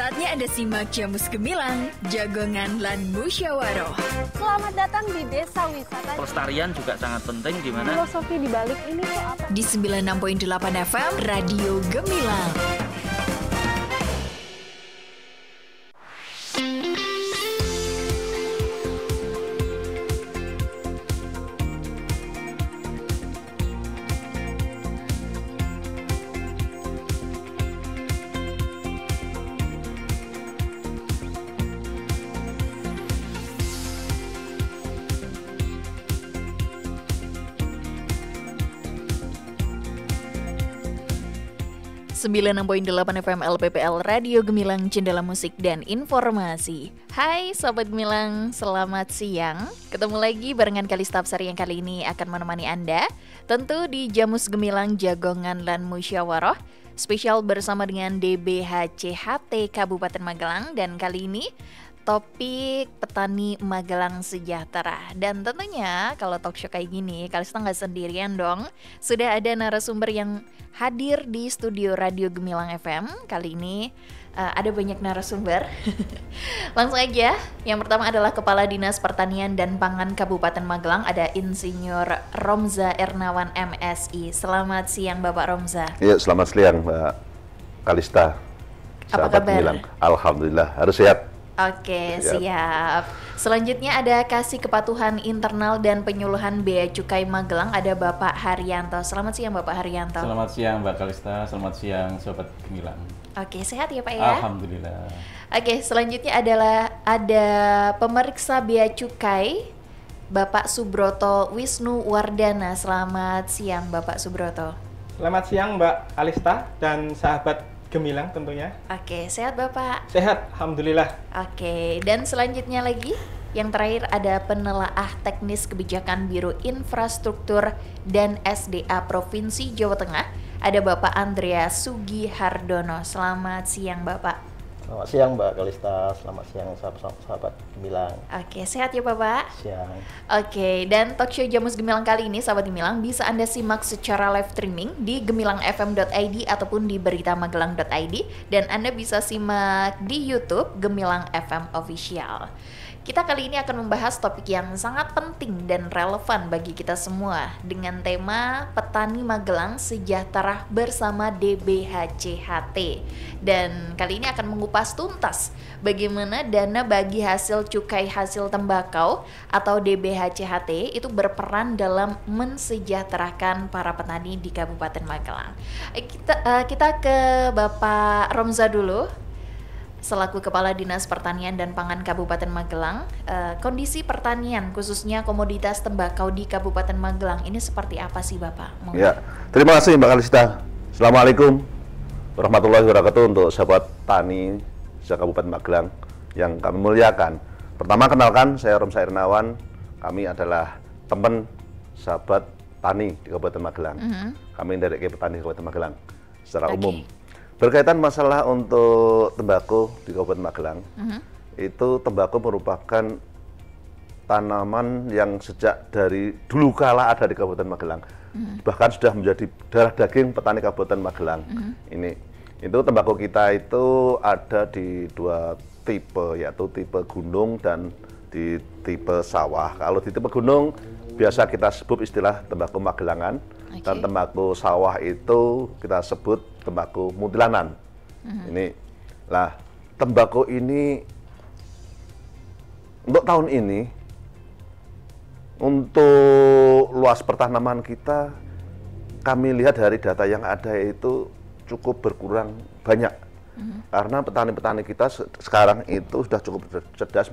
Saatnya Anda simak Jamus Gemilang, Jagongan lan Musyawaroh. Selamat datang di Desa Wisata. Pelestarian juga sangat penting di mana Filosofi di balik ini tuh apa? Di 96.8 FM, Radio Gemilang. Sembilan 96.8 FM LPPL Radio Gemilang, Jendela Musik dan Informasi. Hai Sobat Gemilang, selamat siang. Ketemu lagi barengan Kalista Absari yang kali ini akan menemani Anda, tentu di Jamus Gemilang, Jagongan lan Musyawaroh, spesial bersama dengan DBHCHT Kabupaten Magelang. Dan kali ini topik petani Magelang sejahtera. Dan tentunya kalau talk show kayak gini, Kalista nggak sendirian dong. Sudah ada narasumber yang hadir di studio Radio Gemilang FM. Kali ini ada banyak narasumber. Langsung aja. Yang pertama adalah Kepala Dinas Pertanian dan Pangan Kabupaten Magelang, ada Insinyur Romza Ernawan MSI. Selamat siang Bapak Romza. Iya, selamat siang Mbak Kalista. Apa kabar? Gemilang. Alhamdulillah, harus sehat. Oke, siap. Selanjutnya ada Kasih Kepatuhan Internal dan Penyuluhan Bea Cukai Magelang, ada Bapak Haryanto. Selamat siang Bapak Haryanto. Selamat siang Mbak Kalista, selamat siang Sobat Gemilang. Oke, sehat ya Pak ya? Alhamdulillah. Oke, selanjutnya adalah ada Pemeriksa Bea Cukai, Bapak Subroto Wisnu Wardana. Selamat siang Bapak Subroto. Selamat siang Mbak Kalista dan sahabat Gemilang tentunya. Oke, sehat Bapak? Sehat, Alhamdulillah. Oke, dan selanjutnya lagi yang terakhir ada Penelaah Teknis Kebijakan Biro Infrastruktur dan SDA Provinsi Jawa Tengah, ada Bapak Andreas Sugihardono. Selamat siang Bapak. Selamat siang Mbak Kalista, selamat siang sahabat Gemilang. Oke, sehat ya Bapak? Siang. Oke, dan talk show Jamus Gemilang kali ini sahabat Gemilang bisa Anda simak secara live streaming di gemilangfm.id ataupun di beritamagelang.id, dan Anda bisa simak di YouTube Gemilang FM Official. Kita kali ini akan membahas topik yang sangat penting dan relevan bagi kita semua dengan tema Petani Magelang Sejahtera bersama DBHCHT. Dan kali ini akan mengupas tuntas bagaimana dana bagi hasil cukai hasil tembakau atau DBHCHT itu berperan dalam mensejahterakan para petani di Kabupaten Magelang. Kita ke Bapak Romza dulu. Selaku Kepala Dinas Pertanian dan Pangan Kabupaten Magelang, kondisi pertanian khususnya komoditas tembakau di Kabupaten Magelang ini seperti apa sih Bapak? Ya, terima kasih Mbak Kalista. Assalamualaikum warahmatullahi wabarakatuh untuk sahabat tani Kabupaten Magelang yang kami muliakan. Pertama kenalkan, saya Romza Ernawan. Kami adalah teman sahabat tani di Kabupaten Magelang. Kami dari petani Kabupaten Magelang secara umum. Berkaitan masalah untuk tembakau di Kabupaten Magelang, itu tembakau merupakan tanaman yang sejak dari dulu kala ada di Kabupaten Magelang, bahkan sudah menjadi darah daging petani Kabupaten Magelang. Itu tembakau kita itu ada di dua tipe, yaitu tipe gunung dan di tipe sawah. Kalau di tipe gunung biasa kita sebut istilah tembakau Magelangan. Dan tembakau sawah itu kita sebut tembakau mutilanan. Ini, lah tembakau ini untuk tahun ini untuk luas pertanaman kita, kami lihat dari data yang ada itu cukup berkurang banyak. Karena petani-petani kita sekarang itu sudah cukup cerdas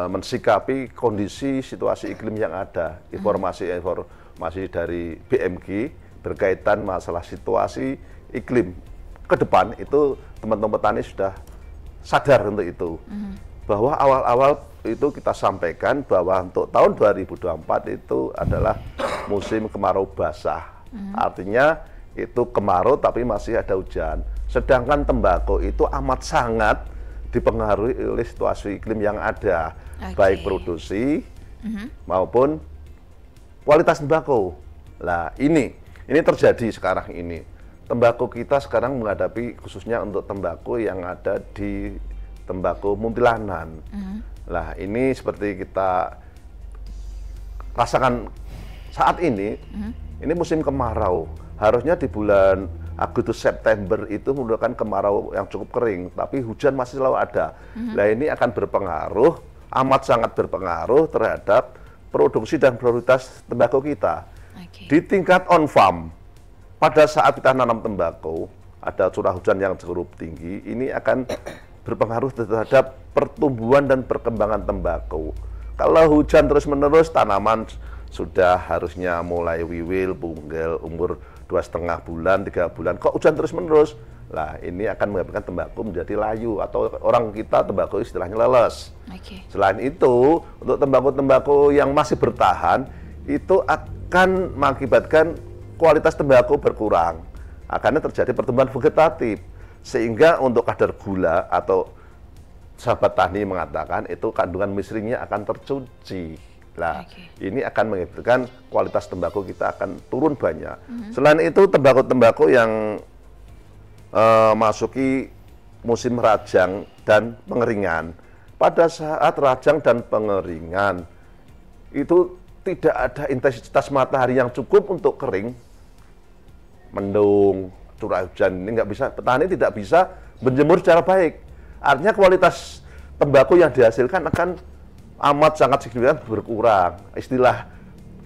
mensikapi kondisi situasi iklim yang ada. Informasi dari BMG berkaitan masalah situasi iklim ke depan itu teman-teman petani sudah sadar untuk itu. Bahwa awal-awal itu kita sampaikan bahwa untuk tahun 2024 itu adalah musim kemarau basah. Artinya itu kemarau tapi masih ada hujan. Sedangkan tembakau itu amat sangat dipengaruhi oleh situasi iklim yang ada, baik produksi maupun kualitas tembakau. Nah, ini terjadi sekarang ini. tembakau kita sekarang menghadapi khususnya untuk tembakau yang ada di tembakau muntilanan. Lah ini seperti kita rasakan saat ini musim kemarau. Harusnya di bulan Agustus September itu merupakan kemarau yang cukup kering, tapi hujan masih selalu ada. Nah ini akan berpengaruh, amat sangat berpengaruh terhadap produksi dan prioritas tembakau kita. Di tingkat on farm, pada saat kita nanam tembakau, ada curah hujan yang cukup tinggi, ini akan berpengaruh terhadap pertumbuhan dan perkembangan tembakau. Kalau hujan terus-menerus, tanaman sudah harusnya mulai wiwil, punggel, umur 2,5 bulan, 3 bulan. Kok hujan terus-menerus? Lah, ini akan menyebabkan tembakau menjadi layu, atau orang kita tembakau istilahnya leles. Selain itu, untuk tembakau-tembakau yang masih bertahan, itu akan mengakibatkan kualitas tembakau berkurang. Akhirnya terjadi pertumbuhan vegetatif, sehingga untuk kadar gula atau sahabat tani mengatakan itu kandungan misrinya akan tercuci. Nah, ini akan mengakibatkan kualitas tembakau kita akan turun banyak. Selain itu, tembakau-tembakau yang masuki musim rajang dan pengeringan. Pada saat rajang dan pengeringan, itu tidak ada intensitas matahari yang cukup untuk kering, mendung, curah hujan ini nggak bisa, petani tidak bisa menjemur secara baik. Artinya kualitas tembakau yang dihasilkan akan amat sangat signifikan berkurang. Istilah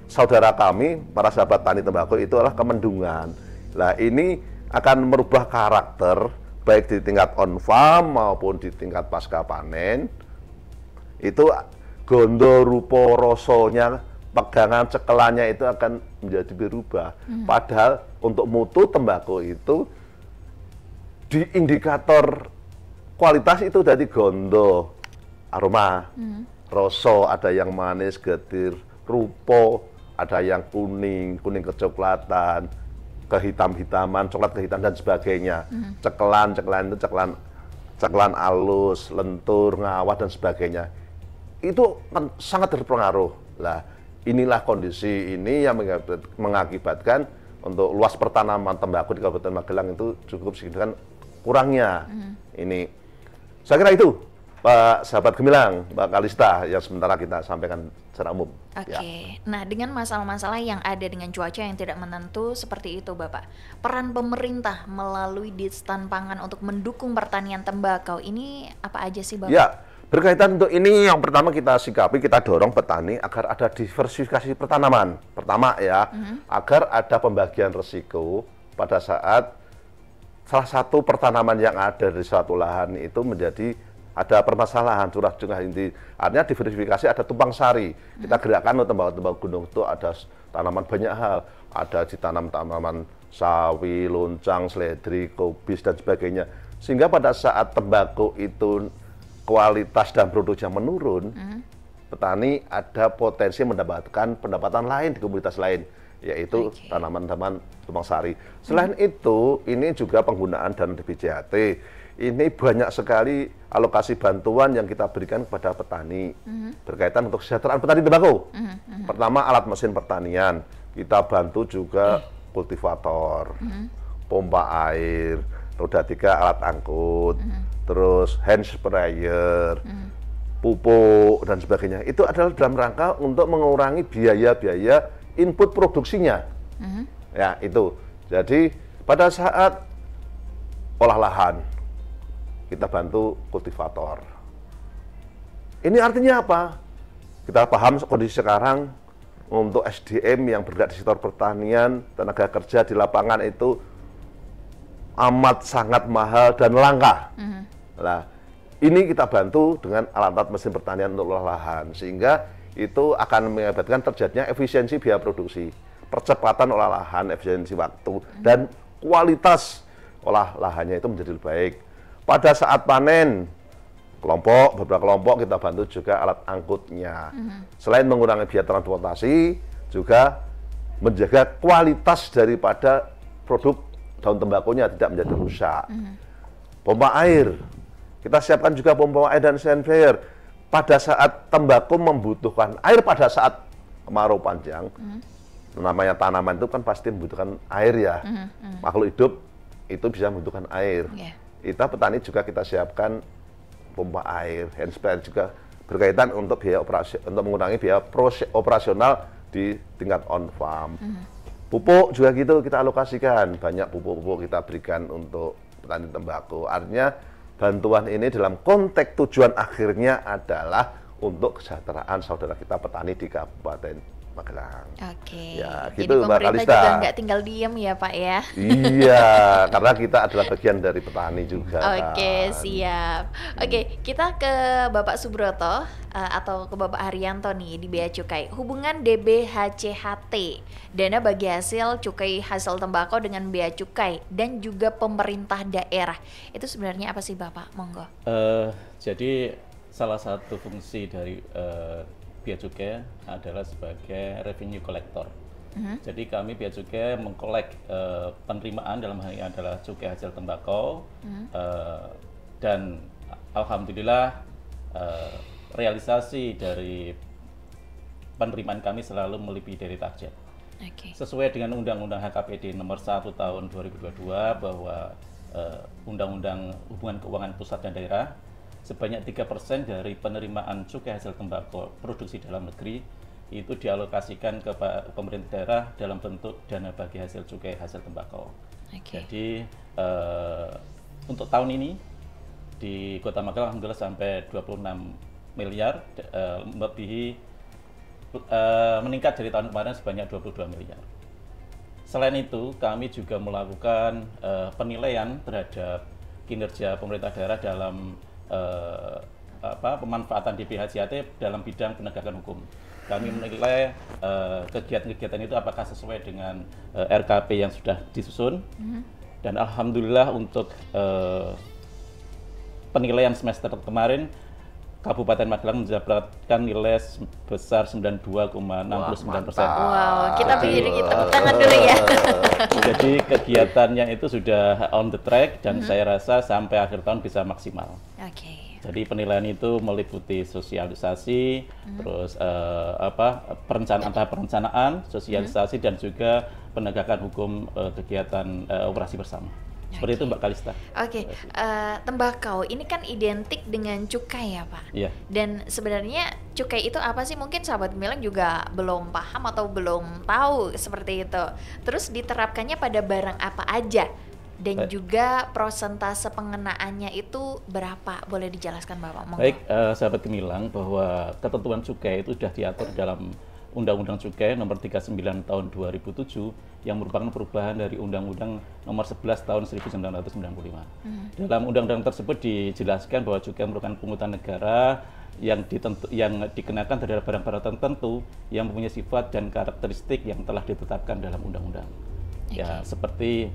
saudara kami, para sahabat tani tembakau itu adalah kemendungan. Nah ini akan merubah karakter baik di tingkat on farm maupun di tingkat pasca panen. Itu gondo rupo rosonya, pegangan cekelannya itu akan menjadi berubah. Padahal untuk mutu tembakau itu di indikator kualitas itu dari gondo, aroma, roso, ada yang manis, getir, rupo, ada yang kuning, kuning kecoklatan, kehitam-hitaman, coklat kehitam dan sebagainya. Cekelan itu cekelan halus, lentur, ngawah dan sebagainya. Itu kan sangat berpengaruh. Lah, inilah kondisi ini yang mengakibatkan untuk luas pertanaman tembakau di Kabupaten Magelang itu cukup signifikan kurangnya. Ini saya kira itu Pak sahabat Gemilang, Mbak Kalista yang sementara kita sampaikan secara umum. Nah dengan masalah-masalah yang ada dengan cuaca yang tidak menentu seperti itu Bapak, peran pemerintah melalui Ditjen Pangan untuk mendukung pertanian tembakau ini apa aja sih Bapak? Ya, berkaitan untuk ini yang pertama kita sikapi, kita dorong petani agar ada diversifikasi pertanaman. Pertama ya, agar ada pembagian risiko pada saat salah satu pertanaman yang ada di suatu lahan itu menjadi ada permasalahan curah inti. Artinya diversifikasi, ada tumpang sari. Kita gerakkan untuk tembakau gunung itu ada tanaman banyak hal. Ada ditanam tanaman sawi, loncang, seledri, kobis dan sebagainya. Sehingga pada saat tembakau itu kualitas dan produknya menurun, petani ada potensi mendapatkan pendapatan lain di komunitas lain, yaitu tanaman-tanaman tumpang sari. Selain itu, ini juga penggunaan dana BPJHT. Ini banyak sekali alokasi bantuan yang kita berikan kepada petani berkaitan untuk kesejahteraan petani tembakau. Pertama, alat mesin pertanian. Kita bantu juga kultivator, pompa air, roda 3 alat angkut, terus hand sprayer, pupuk dan sebagainya. Itu adalah dalam rangka untuk mengurangi biaya-biaya input produksinya. Ya, itu. Jadi pada saat olah lahan kita bantu kultivator. Ini artinya apa? Kita paham kondisi sekarang untuk SDM yang bergerak di sektor pertanian, tenaga kerja di lapangan itu amat sangat mahal dan langka. Nah, ini kita bantu dengan alat-alat mesin pertanian untuk olah lahan, sehingga itu akan mengakibatkan terjadinya efisiensi biaya produksi, percepatan olah lahan, efisiensi waktu, dan kualitas olah lahannya itu menjadi lebih baik. Pada saat panen, beberapa kelompok kita bantu juga alat angkutnya. Selain mengurangi biaya transportasi, juga menjaga kualitas daripada produk daun tembakunya tidak menjadi rusak. Pompa air, kita siapkan juga pompa air dan sandfire. Pada saat tembakau membutuhkan air pada saat kemarau panjang, namanya tanaman itu kan pasti membutuhkan air ya. Makhluk hidup itu bisa membutuhkan air. Kita petani juga kita siapkan pompa air, hand sprayer juga berkaitan untuk biaya operasi, untuk mengurangi biaya operasional di tingkat on farm. Pupuk juga gitu kita alokasikan, banyak pupuk-pupuk kita berikan untuk petani tembakau. Artinya bantuan ini dalam konteks tujuan akhirnya adalah untuk kesejahteraan saudara kita petani di Kabupaten Magelang. Oke. Ya, jadi gitu, Mbak pemerintah Kalista. juga nggak tinggal diem ya Pak ya? Iya, karena kita adalah bagian dari petani juga. Oke, kan. siap. Oke, kita ke Bapak Subroto atau ke Bapak Haryanto nih di Bea Cukai. Hubungan DBHCHT, dana bagi hasil cukai hasil tembakau dengan Bea Cukai dan juga pemerintah daerah. Itu sebenarnya apa sih Bapak? Monggo. Jadi salah satu fungsi dari Bea Cukai adalah sebagai revenue collector. Jadi kami Bea Cukai mengkolek penerimaan dalam hal ini adalah cukai hasil tembakau dan alhamdulillah realisasi dari penerimaan kami selalu melebihi dari target. Sesuai dengan Undang-Undang HKPD nomor 1 tahun 2022 bahwa Undang-Undang Hubungan Keuangan Pusat dan Daerah, sebanyak 3% dari penerimaan cukai hasil tembakau produksi dalam negeri itu dialokasikan ke pemerintah daerah dalam bentuk dana bagi hasil cukai hasil tembakau. Jadi untuk tahun ini di Kota Magelang alhamdulillah sampai 26 miliar, melebihi meningkat dari tahun kemarin sebanyak 22 miliar. Selain itu kami juga melakukan penilaian terhadap kinerja pemerintah daerah dalam pemanfaatan DBHCHT dalam bidang penegakan hukum. Kami menilai kegiatan-kegiatan itu apakah sesuai dengan RKP yang sudah disusun, dan alhamdulillah untuk penilaian semester kemarin Kabupaten Magelang mendapatkan nilai sebesar 92,69%. Wow, kita berdiri tepuk tangan dulu ya. Jadi kegiatannya itu sudah on the track dan saya rasa sampai akhir tahun bisa maksimal. Jadi penilaian itu meliputi sosialisasi, terus tahap perencanaan, sosialisasi dan juga penegakan hukum kegiatan operasi bersama. Seperti itu Mbak Kalista. Tembakau ini kan identik dengan cukai ya Pak. Iya. Dan sebenarnya cukai itu apa sih? Mungkin sahabat Gemilang juga belum paham atau belum tahu seperti itu. Terus diterapkannya pada barang apa aja? Dan juga prosentase pengenaannya itu berapa? Boleh dijelaskan Bapak? Monggo. Baik, sahabat Gemilang, bahwa ketentuan cukai itu sudah diatur dalam Undang-Undang Cukai nomor 39 tahun 2007 yang merupakan perubahan dari Undang-Undang nomor 11 tahun 1995. Dalam undang-undang tersebut dijelaskan bahwa cukai merupakan pungutan negara yang dikenakan terhadap barang-barang tertentu yang mempunyai sifat dan karakteristik yang telah ditetapkan dalam undang-undang. Ya, seperti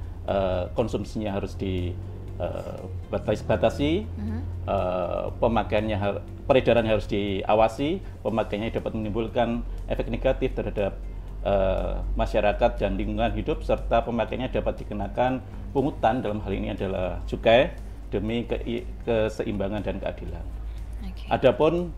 konsumsinya harus dibatasi, pemakaiannya peredarannya harus diawasi, pemakaiannya dapat menimbulkan efek negatif terhadap masyarakat dan lingkungan hidup, serta pemakaiannya dapat dikenakan pungutan, dalam hal ini adalah cukai, demi keseimbangan dan keadilan. Adapun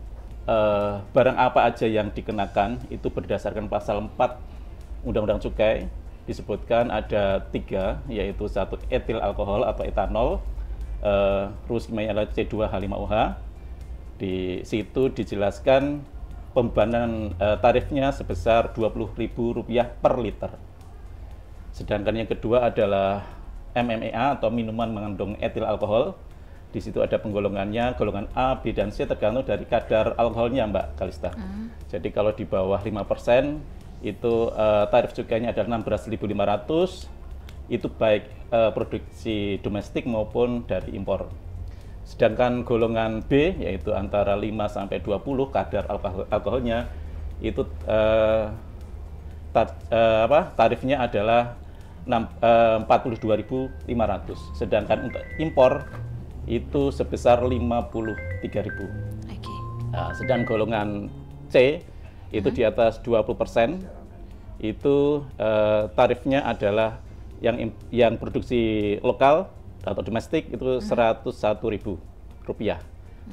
barang apa aja yang dikenakan itu berdasarkan pasal 4 Undang-Undang Cukai, disebutkan ada 3, yaitu 1 etil alkohol atau etanol, rumus kimianya adalah C2H5OH. Di situ dijelaskan pembebanan tarifnya sebesar Rp20.000 per liter. Sedangkan yang kedua adalah MMEA atau minuman mengandung etil alkohol. Di situ ada penggolongannya, golongan A, B, dan C tergantung dari kadar alkoholnya Mbak Kalista. Jadi kalau di bawah 5% itu tarif cukainya adalah Rp16.500, itu baik produksi domestik maupun dari impor. Sedangkan golongan B, yaitu antara 5 sampai 20 kadar alkoholnya, itu tarifnya adalah Rp42.500. Sedangkan untuk impor itu sebesar Rp53.000. Nah, sedang golongan C itu di atas 20%, itu tarifnya adalah yang produksi lokal atau domestik itu Rp101.000.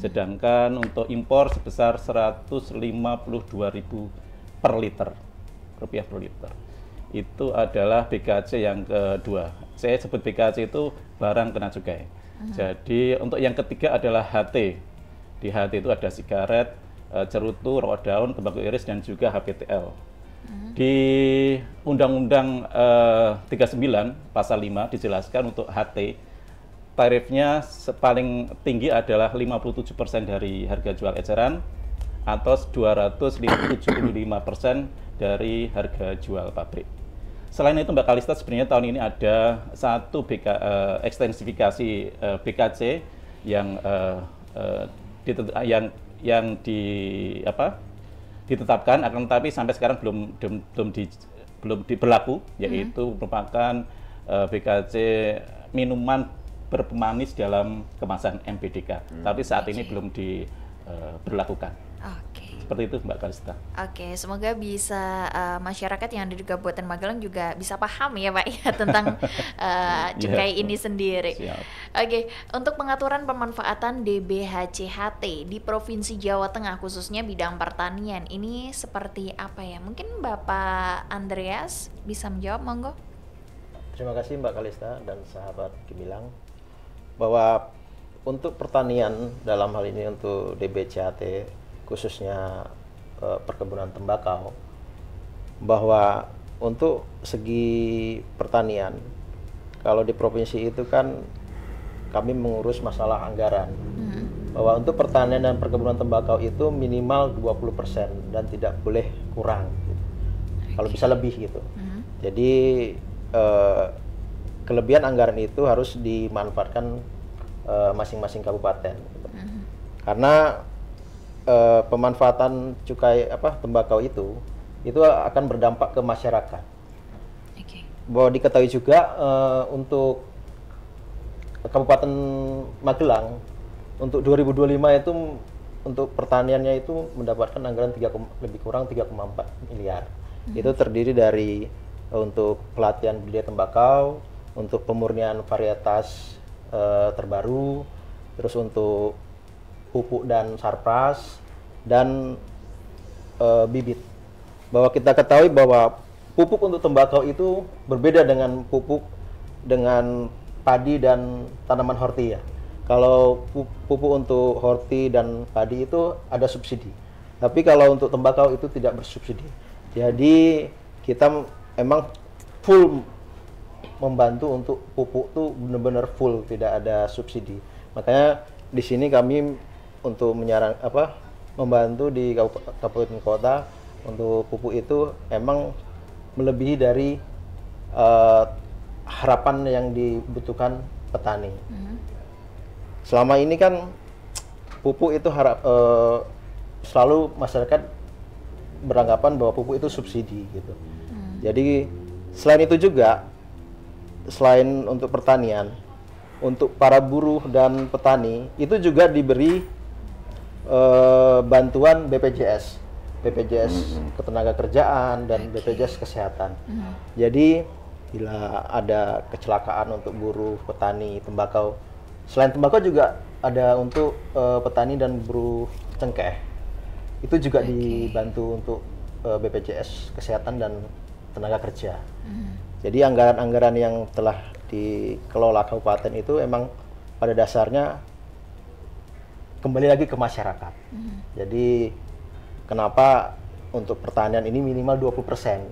Sedangkan untuk impor sebesar Rp152.000 per liter. itu adalah BKC yang kedua. Saya sebut BKC itu barang kena cukai. Jadi untuk yang ketiga adalah HT. Di HT itu ada sigaret, cerutu, rokok daun, tembakau iris, dan juga HPTL. Di Undang-Undang 39 Pasal 5 dijelaskan untuk HT, tarifnya paling tinggi adalah 57% dari harga jual eceran atau 275% dari harga jual pabrik. Selain itu Mbak Kalista, sebenarnya tahun ini ada satu ekstensifikasi BKC yang ditetapkan, akan tetapi sampai sekarang belum berlaku, yaitu merupakan BKC minuman berpemanis dalam kemasan MBDK. Tapi saat ini belum diberlakukan. Seperti itu Mbak Kalista. Semoga bisa masyarakat yang ada di Kabupaten Magelang juga bisa paham ya Pak ya tentang cukai ini sendiri. Untuk pengaturan pemanfaatan DBHC-HT di Provinsi Jawa Tengah khususnya bidang pertanian ini seperti apa ya? Mungkin Bapak Andreas bisa menjawab, monggo. Terima kasih Mbak Kalista dan sahabat Gemilang, bahwa untuk pertanian dalam hal ini untuk DBHC khususnya perkebunan tembakau, bahwa untuk segi pertanian kalau di provinsi itu kan kami mengurus masalah anggaran, bahwa untuk pertanian dan perkebunan tembakau itu minimal 20% dan tidak boleh kurang gitu. Kalau bisa lebih gitu. Jadi kelebihan anggaran itu harus dimanfaatkan masing-masing kabupaten gitu. Karena pemanfaatan cukai tembakau itu akan berdampak ke masyarakat. Bahwa diketahui juga untuk Kabupaten Magelang untuk 2025 itu untuk pertaniannya itu mendapatkan anggaran lebih kurang 3,4 miliar. Itu terdiri dari untuk pelatihan budidaya tembakau, untuk pemurnian varietas terbaru, terus untuk pupuk dan sarpras, dan bibit. Bahwa kita ketahui bahwa pupuk untuk tembakau itu berbeda dengan pupuk dengan padi dan tanaman horti ya. Kalau pupuk untuk horti dan padi itu ada subsidi, tapi kalau untuk tembakau itu tidak bersubsidi. Jadi kita emang full membantu untuk pupuk tuh benar-benar full, tidak ada subsidi. Makanya di sini kami untuk membantu di kabupaten kota untuk pupuk itu emang melebihi dari harapan yang dibutuhkan petani. Selama ini kan pupuk itu selalu masyarakat beranggapan bahwa pupuk itu subsidi gitu. Jadi selain itu juga, selain untuk pertanian, untuk para buruh dan petani itu juga diberi bantuan BPJS Ketenagakerjaan dan BPJS Kesehatan. Jadi bila ada kecelakaan untuk buruh petani tembakau, selain tembakau juga ada untuk petani dan buruh cengkeh, itu juga dibantu untuk BPJS Kesehatan dan Tenaga Kerja. Jadi anggaran-anggaran yang telah dikelola kabupaten itu emang pada dasarnya kembali lagi ke masyarakat. Jadi kenapa untuk pertanian ini minimal 20%.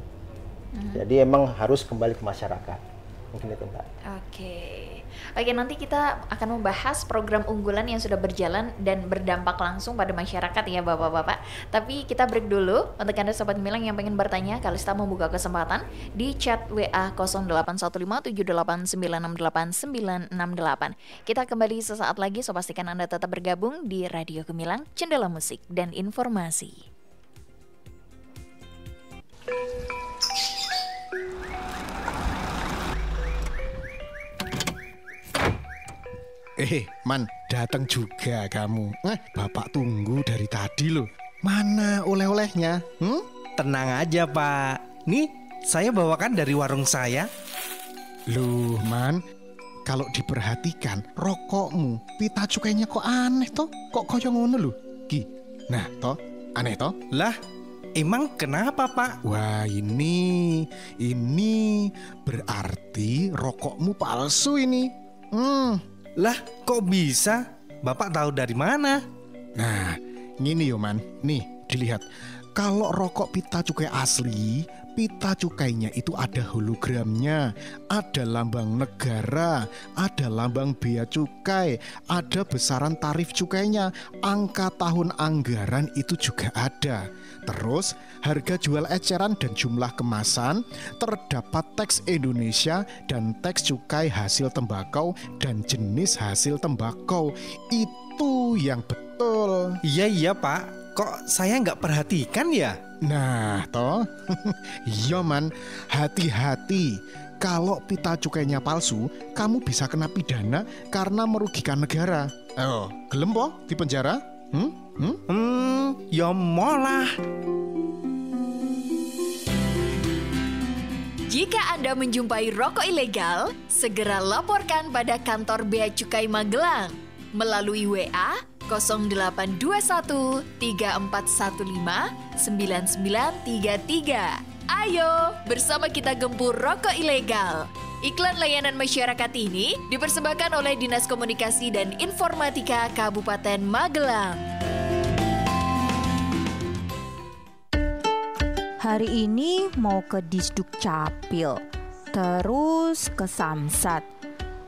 Jadi emang harus kembali ke masyarakat. Mungkin itu Mbak. Oke, nanti kita akan membahas program unggulan yang sudah berjalan dan berdampak langsung pada masyarakat ya Bapak-Bapak. Tapi kita break dulu. Untuk Anda Sobat Gemilang yang pengen bertanya, Kalista membuka kesempatan di chat WA 081578968968. Kita kembali sesaat lagi, so pastikan Anda tetap bergabung di Radio Gemilang, Jendela Musik dan Informasi. Man, datang juga kamu. Bapak tunggu dari tadi loh. Mana oleh-olehnya? Tenang aja Pak. Nih, saya bawakan dari warung saya. Loh Man, kalau diperhatikan rokokmu, pita cukainya kok aneh toh? Kok koyo ngono loh? Ki, nah toh, aneh toh? Lah, Emang kenapa, Pak? Wah, ini berarti rokokmu palsu ini. Lah, kok bisa? Bapak tahu dari mana? Nah, gini yo man, nih dilihat. Kalau rokok pita cukai asli, pita cukainya itu ada hologramnya, ada lambang negara, ada lambang bea cukai, ada besaran tarif cukainya, angka tahun anggaran itu juga ada. Terus harga jual eceran dan jumlah kemasan, terdapat teks Indonesia dan teks cukai hasil tembakau dan jenis hasil tembakau. Itu yang betul. Iya Pak. Kok saya nggak perhatikan ya? Nah, toh, iya man, hati-hati. Kalau pita cukainya palsu, kamu bisa kena pidana karena merugikan negara. Oh, gelem po di penjara? Ya molah. Jika Anda menjumpai rokok ilegal, segera laporkan pada kantor Bea Cukai Magelang melalui WA 0821 3415 9933. Ayo, bersama kita gempur rokok ilegal. Iklan layanan masyarakat ini dipersembahkan oleh Dinas Komunikasi dan Informatika Kabupaten Magelang. Hari ini mau ke Disduk Capil, terus ke Samsat,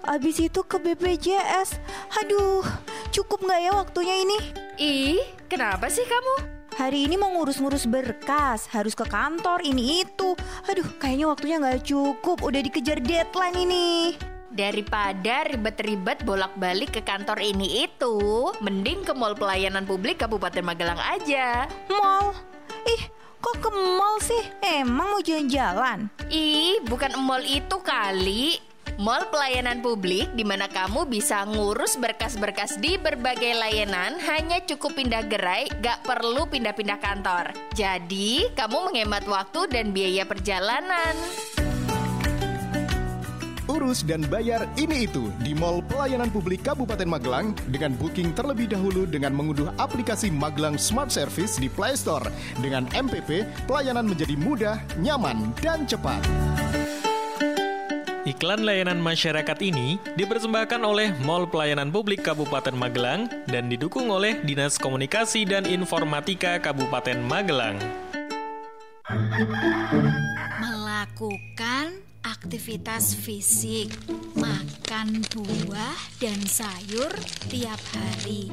abis itu ke BPJS. Aduh, cukup nggak ya waktunya ini? Ih, kenapa sih kamu? Hari ini mau ngurus-ngurus berkas, harus ke kantor ini itu. Aduh, kayaknya waktunya nggak cukup, udah dikejar deadline ini. Daripada ribet-ribet bolak-balik ke kantor ini itu, mending ke Mall Pelayanan Publik Kabupaten Magelang aja. Mall? Ih, kok ke mall sih? Emang mau jalan-jalan? Ih, bukan mall itu kali. Mall Pelayanan Publik di mana kamu bisa ngurus berkas-berkas di berbagai layanan, hanya cukup pindah gerai, gak perlu pindah-pindah kantor. Jadi, kamu menghemat waktu dan biaya perjalanan. Urus dan bayar ini itu di Mall Pelayanan Publik Kabupaten Magelang dengan booking terlebih dahulu dengan mengunduh aplikasi Magelang Smart Service di Play Store. Dengan MPP, pelayanan menjadi mudah, nyaman, dan cepat. Iklan layanan masyarakat ini dipersembahkan oleh Mall Pelayanan Publik Kabupaten Magelang dan didukung oleh Dinas Komunikasi dan Informatika Kabupaten Magelang. Melakukan aktivitas fisik, makan buah dan sayur tiap hari,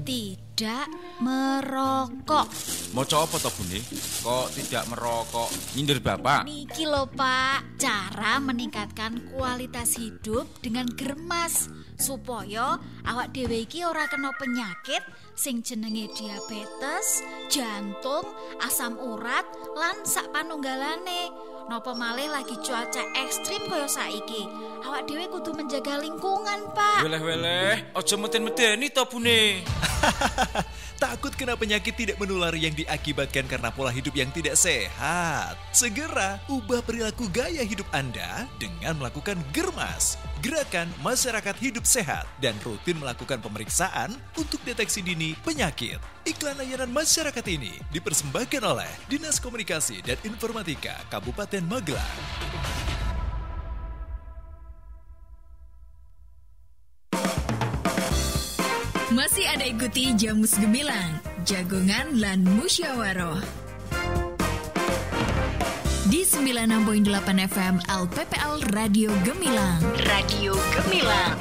tidak merokok. Mau coba toh Buni? Kok tidak merokok? Nyindir Bapak? Niki lho Pak, cara meningkatkan kualitas hidup dengan germas supaya awak dhewe iki ora kena penyakit sing jenenge diabetes, jantung, asam urat, lan sak panunggalane. Napa malih lagi cuaca ekstrim kaya saiki. Awak dhewe kudu menjaga lingkungan, Pak. Weleh-weleh, aja meten-meteni to Bune. Takut kena penyakit tidak menular yang diakibatkan karena pola hidup yang tidak sehat. Segera ubah perilaku gaya hidup Anda dengan melakukan Germas, Gerakan Masyarakat Hidup Sehat, dan rutin melakukan pemeriksaan untuk deteksi dini penyakit. Iklan layanan masyarakat ini dipersembahkan oleh Dinas Komunikasi dan Informatika Kabupaten Magelang. Masih ada ikuti Jamus Gemilang, Jagongan lan Musyawaroh. Di 96.8 FM LPPL Radio Gemilang. Radio Gemilang.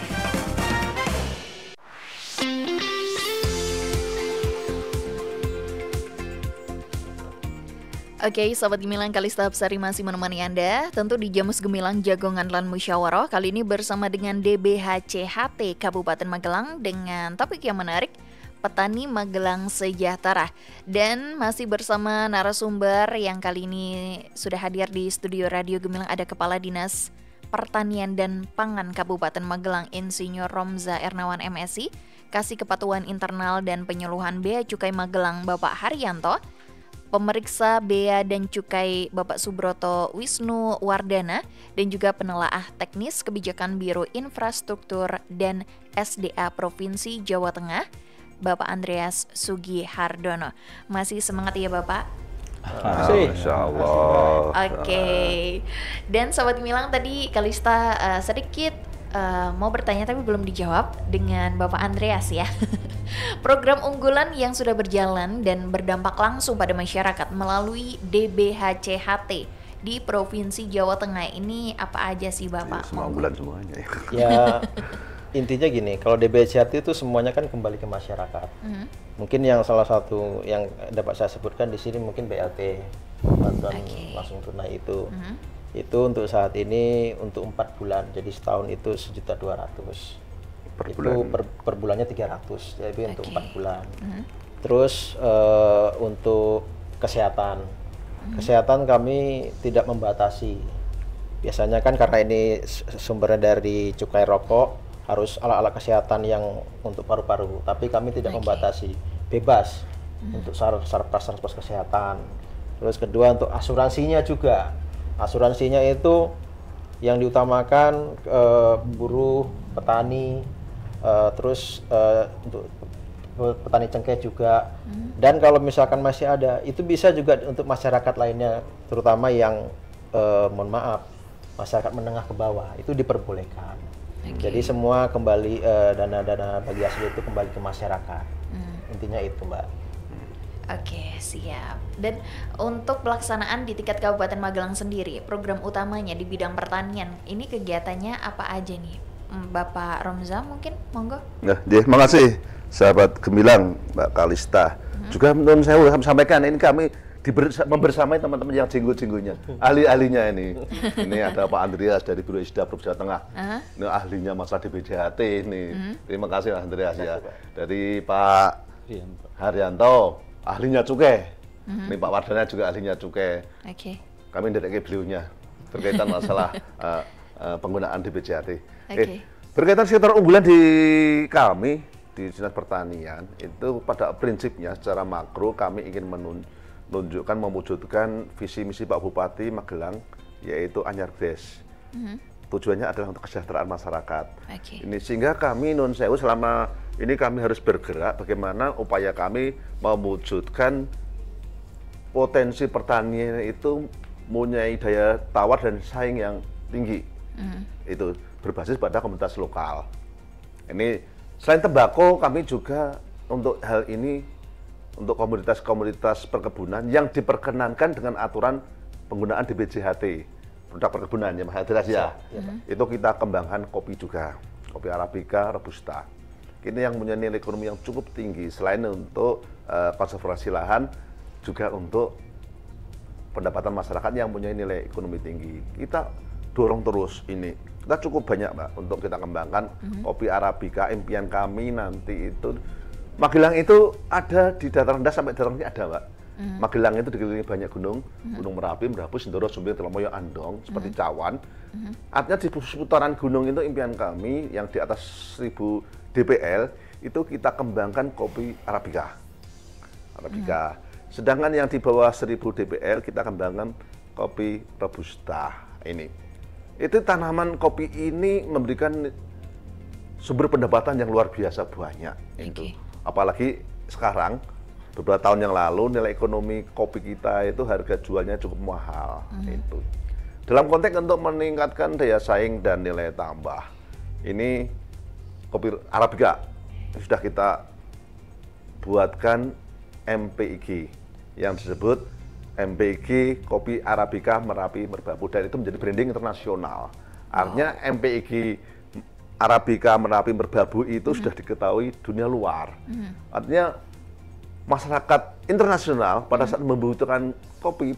Oke, sahabat Gemilang, Kalista Hapsari masih menemani Anda. Tentu di Jamus Gemilang Jagongan lan Musyawarah. Kali ini bersama dengan DBHCHT Kabupaten Magelang dengan topik yang menarik, Petani Magelang Sejahtera. Dan masih bersama narasumber yang kali ini sudah hadir di studio Radio Gemilang. Ada Kepala Dinas Pertanian dan Pangan Kabupaten Magelang, Insinyur Romza Ernawan MSI, Kasih Kepatuhan Internal dan Penyuluhan Bea Cukai Magelang Bapak Haryanto, Pemeriksa Bea dan Cukai Bapak Subroto Wisnu Wardana, dan juga penelaah teknis kebijakan Biro Infrastruktur dan SDA Provinsi Jawa Tengah, Bapak Andreas Sugihardono. Masih semangat ya Bapak? Masya Allah. Oke. Dan Sobat Gemilang tadi Kalista sedikit mau bertanya tapi belum dijawab dengan Bapak Andreas ya. Program unggulan yang sudah berjalan dan berdampak langsung pada masyarakat melalui DBHCHT di Provinsi Jawa Tengah ini apa aja sih Bapak? Semua unggulan semuanya. Ya intinya gini, kalau DBHCHT itu semuanya kan kembali ke masyarakat. Mungkin yang salah satu yang dapat saya sebutkan di sini mungkin BLT, bantuan langsung tunai itu. Itu untuk saat ini untuk 4 bulan, jadi setahun itu 1.200.000. Itu per bulannya 300, jadi untuk 4 bulan. Terus untuk kesehatan kami tidak membatasi. Biasanya kan karena ini sumbernya dari cukai rokok, harus alat-alat kesehatan yang untuk paru-paru, tapi kami tidak membatasi, bebas untuk sarpras kesehatan. Terus kedua untuk asuransinya juga. Asuransinya itu yang diutamakan buruh, petani, terus untuk petani cengkeh juga. Dan kalau misalkan masih ada, itu bisa juga untuk masyarakat lainnya, terutama yang mohon maaf, masyarakat menengah ke bawah, itu diperbolehkan. Jadi semua kembali dana-dana bagi hasil itu kembali ke masyarakat. Intinya itu, Mbak. Oke, siap. Dan untuk pelaksanaan di tingkat Kabupaten Magelang sendiri, program utamanya di bidang pertanian, ini kegiatannya apa aja nih? Bapak Romza mungkin, monggo. Nah, makasih sahabat Gemilang, Mbak Kalista. Juga menurut saya sampaikan ini kami membersamai teman-teman yang jenggot-jenggotnya, ahli-ahlinya ini. Ini ada Pak Andreas dari Biro Isda Provinsi Jawa Tengah. Ini ahlinya masalah DBHCHT ini. Terima kasih Pak Andreas ya. Dari Pak Haryanto, ahlinya cukai. Ini Pak Wardana juga ahlinya cukai. Kami dari beliaunya berkaitan masalah penggunaan DBHCHT. Berkaitan sektor unggulan di kami di Dinas Pertanian itu pada prinsipnya secara makro kami ingin menunjukkan, mewujudkan visi misi Pak Bupati Magelang yaitu Anyar Des. Tujuannya adalah untuk kesejahteraan masyarakat. Ini sehingga kami Nun Sewu selama ini kami harus bergerak bagaimana upaya kami mewujudkan potensi pertanian itu mempunyai daya tawar dan saing yang tinggi. Itu berbasis pada komunitas lokal. Ini selain tembakau kami juga untuk hal ini untuk komunitas-komunitas perkebunan yang diperkenankan dengan aturan penggunaan DBHCHT, produk perkebunan ya Mas Andreas ya. Itu kita kembangkan kopi juga, kopi Arabica, Robusta. Ini yang punya nilai ekonomi yang cukup tinggi, selain untuk konservasi lahan, juga untuk pendapatan masyarakat yang punya nilai ekonomi tinggi. Kita dorong terus ini. Kita cukup banyak Mbak untuk kita kembangkan kopi Arabica. Impian kami nanti itu Magelang itu ada di dataran rendah sampai dataran tinggi ada Mbak. Magelang itu dikelilingi banyak gunung, Gunung Merapi, Merapi, Sindoro, Sumbing, Telomoyo, Andong, seperti Cawan. Artinya di seputaran gunung itu impian kami yang di atas 1000 DPL itu kita kembangkan kopi Arabica. Sedangkan yang di bawah 1000 DPL kita kembangkan kopi Robusta ini. Itu tanaman kopi ini memberikan sumber pendapatan yang luar biasa banyak. Itu. Apalagi sekarang, beberapa tahun yang lalu nilai ekonomi kopi kita itu harga jualnya cukup mahal. Itu. Dalam konteks untuk meningkatkan daya saing dan nilai tambah, ini kopi Arabica sudah kita buatkan MPIG yang disebut MPIG Kopi Arabica Merapi Merbabu, dan itu menjadi branding internasional. Artinya MPIG Arabica Merapi Merbabu itu sudah diketahui dunia luar. Artinya masyarakat internasional pada saat membutuhkan kopi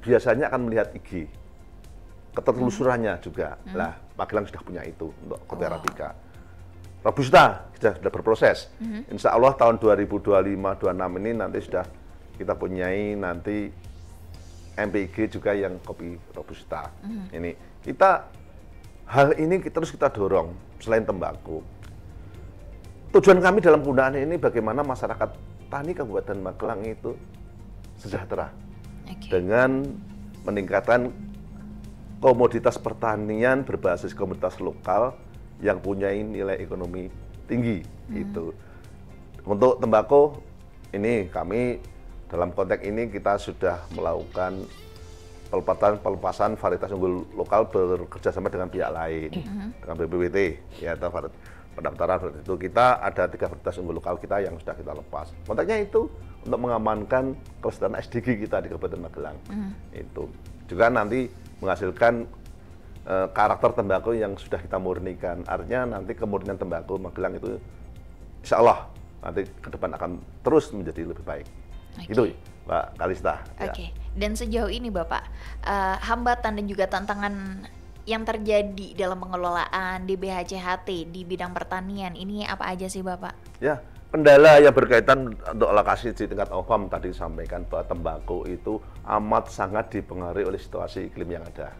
biasanya akan melihat IG, ketelusurannya juga. Lah, Magelang sudah punya itu untuk kopi Arabica. Robusta sudah berproses. Insya Allah tahun 2025-26 ini nanti sudah kita punyai nanti MPIG juga yang kopi Robusta. Ini kita hal ini terus kita dorong selain tembakau. Tujuan kami dalam penggunaan ini bagaimana masyarakat tani Kabupaten Magelang itu sejahtera dengan meningkatkan komoditas pertanian berbasis komoditas lokal yang punya nilai ekonomi tinggi. Itu untuk tembakau ini kami Dalam konteks ini kita sudah melakukan pelepasan varietas unggul lokal bekerja sama dengan pihak lain, dengan BPWT, ya, atau pendaftaran itu kita ada 3 varietas unggul lokal kita yang sudah kita lepas. Konteksnya itu untuk mengamankan kelestarian SDG kita di Kabupaten Magelang. Itu juga nanti menghasilkan karakter tembakau yang sudah kita murnikan. Artinya nanti kemurnian tembakau Magelang itu insya Allah nanti ke depan akan terus menjadi lebih baik. Itu Mbak Kalista. Oke. Dan sejauh ini Bapak, hambatan dan juga tantangan yang terjadi dalam pengelolaan DBHCHT di bidang pertanian ini apa aja sih Bapak? Ya, kendala yang berkaitan untuk alokasi di tingkat OFAM tadi sampaikan bahwa tembakau itu amat sangat dipengaruhi oleh situasi iklim yang ada.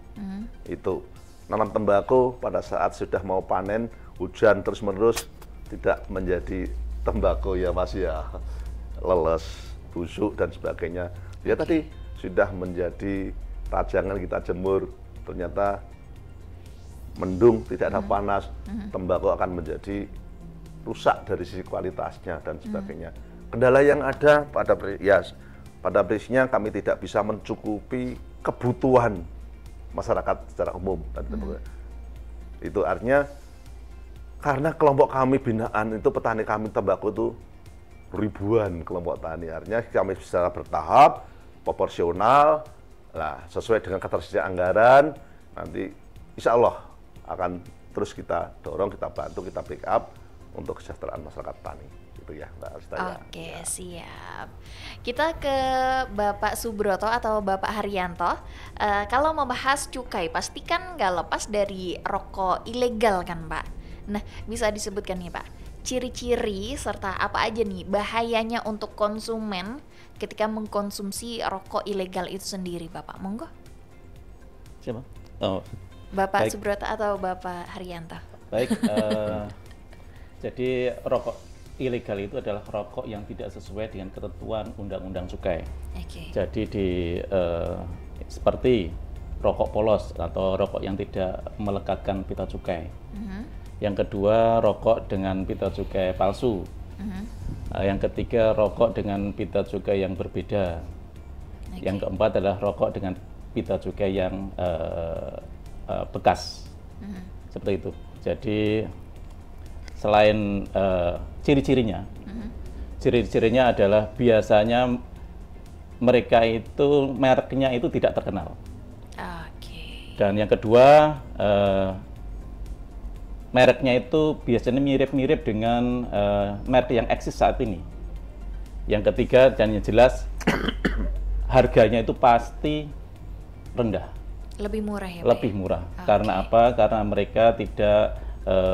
Itu nanam tembakau pada saat sudah mau panen, hujan terus-menerus tidak menjadi tembakau ya Mas ya, leles, busuk dan sebagainya. Dia tadi sudah menjadi rajangan kita jemur, ternyata mendung, tidak ada panas, tembakau akan menjadi rusak dari sisi kualitasnya dan sebagainya. Kendala yang ada pada prinsipnya kami tidak bisa mencukupi kebutuhan masyarakat secara umum. Itu artinya karena kelompok kami binaan itu petani kami tembakau itu ribuan kelompok tani, artinya kami secara bertahap, proporsional, lah sesuai dengan ketersediaan anggaran, nanti insya Allah akan terus kita dorong, kita bantu, kita backup untuk kesejahteraan masyarakat tani. Itu ya Mbak Alista. Oke, siap. Kita ke Bapak Subroto atau Bapak Haryanto. Kalau membahas cukai, pastikan nggak lepas dari rokok ilegal kan Pak? Nah, bisa disebutkan nih Pak, ciri-ciri serta apa aja nih bahayanya untuk konsumen ketika mengkonsumsi rokok ilegal itu sendiri Bapak? Monggo. Siapa? Oh. Bapak Baik. Subroto atau Bapak Haryanto? Baik, jadi rokok ilegal itu adalah rokok yang tidak sesuai dengan ketentuan Undang-Undang Cukai. Jadi seperti rokok polos atau rokok yang tidak melekatkan pita cukai. Yang kedua, rokok dengan pita cukai palsu. Yang ketiga, rokok dengan pita cukai yang berbeda. Yang keempat adalah rokok dengan pita cukai yang bekas. Seperti itu. Jadi selain ciri-cirinya, ciri-cirinya adalah biasanya mereka itu mereknya itu tidak terkenal. Dan yang kedua, mereknya itu biasanya mirip-mirip dengan merek yang eksis saat ini. Yang ketiga dan yang jelas harganya itu pasti rendah. Lebih murah ya Pak? Lebih murah. Karena apa? Karena mereka tidak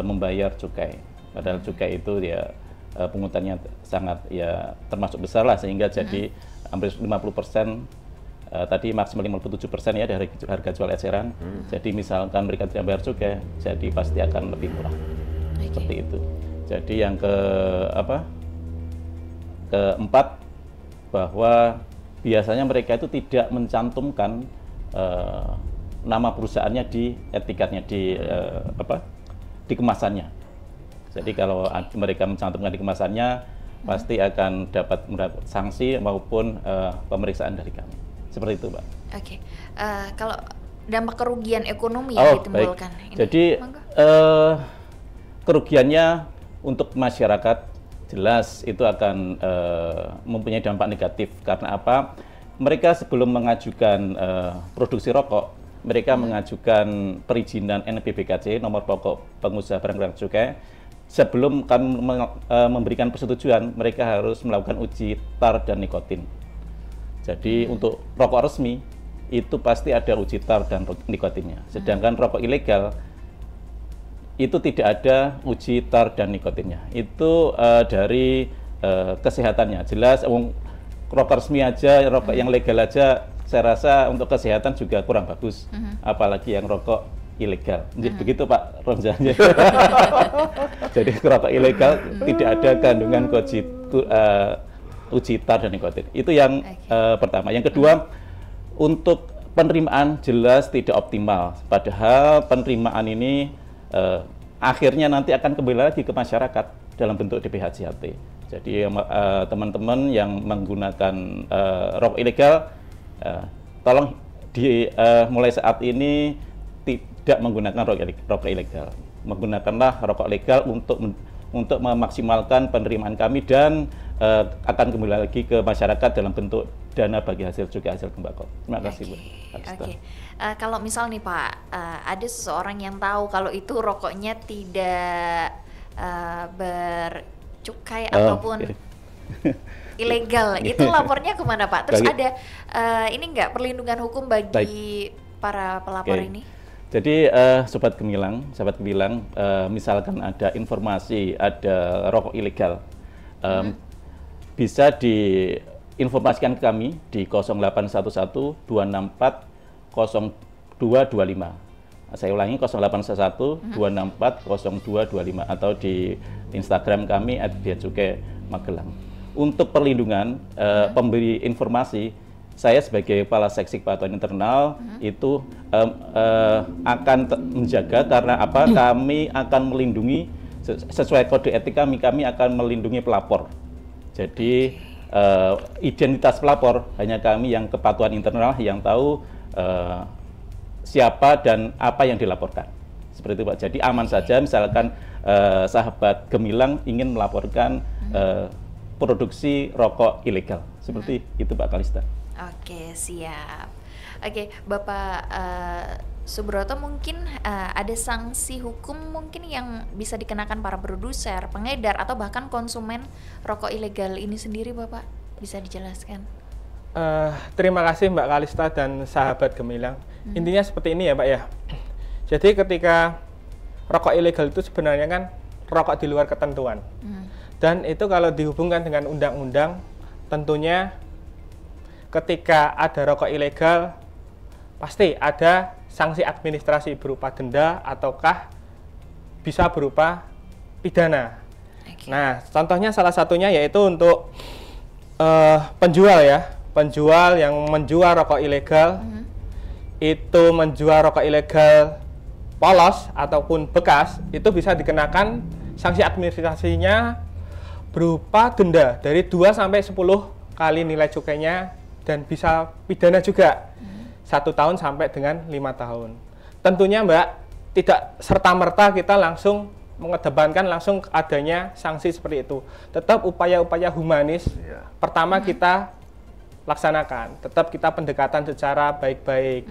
membayar cukai. Padahal cukai itu ya pungutannya sangat ya termasuk besar lah, sehingga jadi hampir 50%. Tadi maksimal 57% ya dari harga jual eceran. Jadi misalkan mereka tidak bayar cukai, jadi pasti akan lebih murah. Seperti itu. Jadi yang keempat, bahwa biasanya mereka itu tidak mencantumkan nama perusahaannya di etiketnya, di kemasannya. Jadi kalau mereka mencantumkan di kemasannya, pasti akan dapat mendapat sanksi maupun pemeriksaan dari kami. Seperti itu, Pak. Oke. Kalau dampak kerugian ekonomi yang ditimbulkan. Jadi kerugiannya untuk masyarakat jelas itu akan mempunyai dampak negatif. Karena apa? Mereka sebelum mengajukan produksi rokok, mereka mengajukan perizinan NPBKC, nomor pokok pengusaha barang cukai. Sebelum kami memberikan persetujuan, mereka harus melakukan uji tar dan nikotin. Jadi untuk rokok resmi itu pasti ada uji tar dan nikotinnya. Sedangkan rokok ilegal itu tidak ada uji tar dan nikotinnya. Itu dari kesehatannya. Jelas rokok resmi aja, rokok yang legal aja, saya rasa untuk kesehatan juga kurang bagus. Apalagi yang rokok ilegal. Begitu Pak Romzanya. Jadi rokok ilegal tidak ada kandungan uji tar dan nikotin. Itu yang pertama. Yang kedua, untuk penerimaan jelas tidak optimal. Padahal penerimaan ini akhirnya nanti akan kembali lagi ke masyarakat dalam bentuk DPH-JHT. Jadi teman-teman yang menggunakan rokok ilegal, tolong mulai saat ini tidak menggunakan rokok ilegal. Menggunakanlah rokok legal untuk memaksimalkan penerimaan kami dan akan kembali lagi ke masyarakat dalam bentuk dana bagi hasil cukai hasil tembakau. Terima kasih, Bu. Oke. Kalau misal nih Pak, ada seseorang yang tahu kalau itu rokoknya tidak bercukai ataupun ilegal, itu lapornya kemana Pak? Terus ada ini nggak perlindungan hukum bagi para pelapor ini? Jadi Sobat Gemilang, misalkan ada informasi ada rokok ilegal, bisa diinformasikan ke kami di 0811 264 0225. Saya ulangi 0811 264 0225 atau di Instagram kami @biacukai_magelang. Untuk perlindungan pemberi informasi, saya sebagai Kepala Seksi Kepatuhan Internal itu akan menjaga karena apa? Kami akan melindungi sesuai kode etik kami akan melindungi pelapor. Jadi identitas pelapor hanya kami yang Kepatuhan Internal yang tahu siapa dan apa yang dilaporkan. Seperti itu Pak. Jadi aman saja misalkan sahabat Gemilang ingin melaporkan produksi rokok ilegal. Seperti itu Pak Kalista. Oke, siap. Oke, Bapak Subroto, mungkin ada sanksi hukum mungkin yang bisa dikenakan para produser, pengedar, atau bahkan konsumen rokok ilegal ini sendiri, Bapak? Bisa dijelaskan? Terima kasih Mbak Kalista dan sahabat Gemilang. Intinya seperti ini ya Pak ya. Jadi ketika rokok ilegal itu sebenarnya kan rokok di luar ketentuan. Dan itu kalau dihubungkan dengan undang-undang, tentunya ketika ada rokok ilegal pasti ada sanksi administrasi berupa denda ataukah bisa berupa pidana. Nah, contohnya salah satunya yaitu untuk penjual ya, penjual yang menjual rokok ilegal, itu menjual rokok ilegal polos ataupun bekas, itu bisa dikenakan sanksi administrasinya berupa denda dari 2 sampai 10 kali nilai cukainya dan bisa pidana juga 1 tahun sampai dengan 5 tahun. Tentunya Mbak, tidak serta-merta kita langsung mengedepankan langsung adanya sanksi seperti itu. Tetap upaya-upaya humanis pertama kita laksanakan, tetap kita pendekatan secara baik-baik.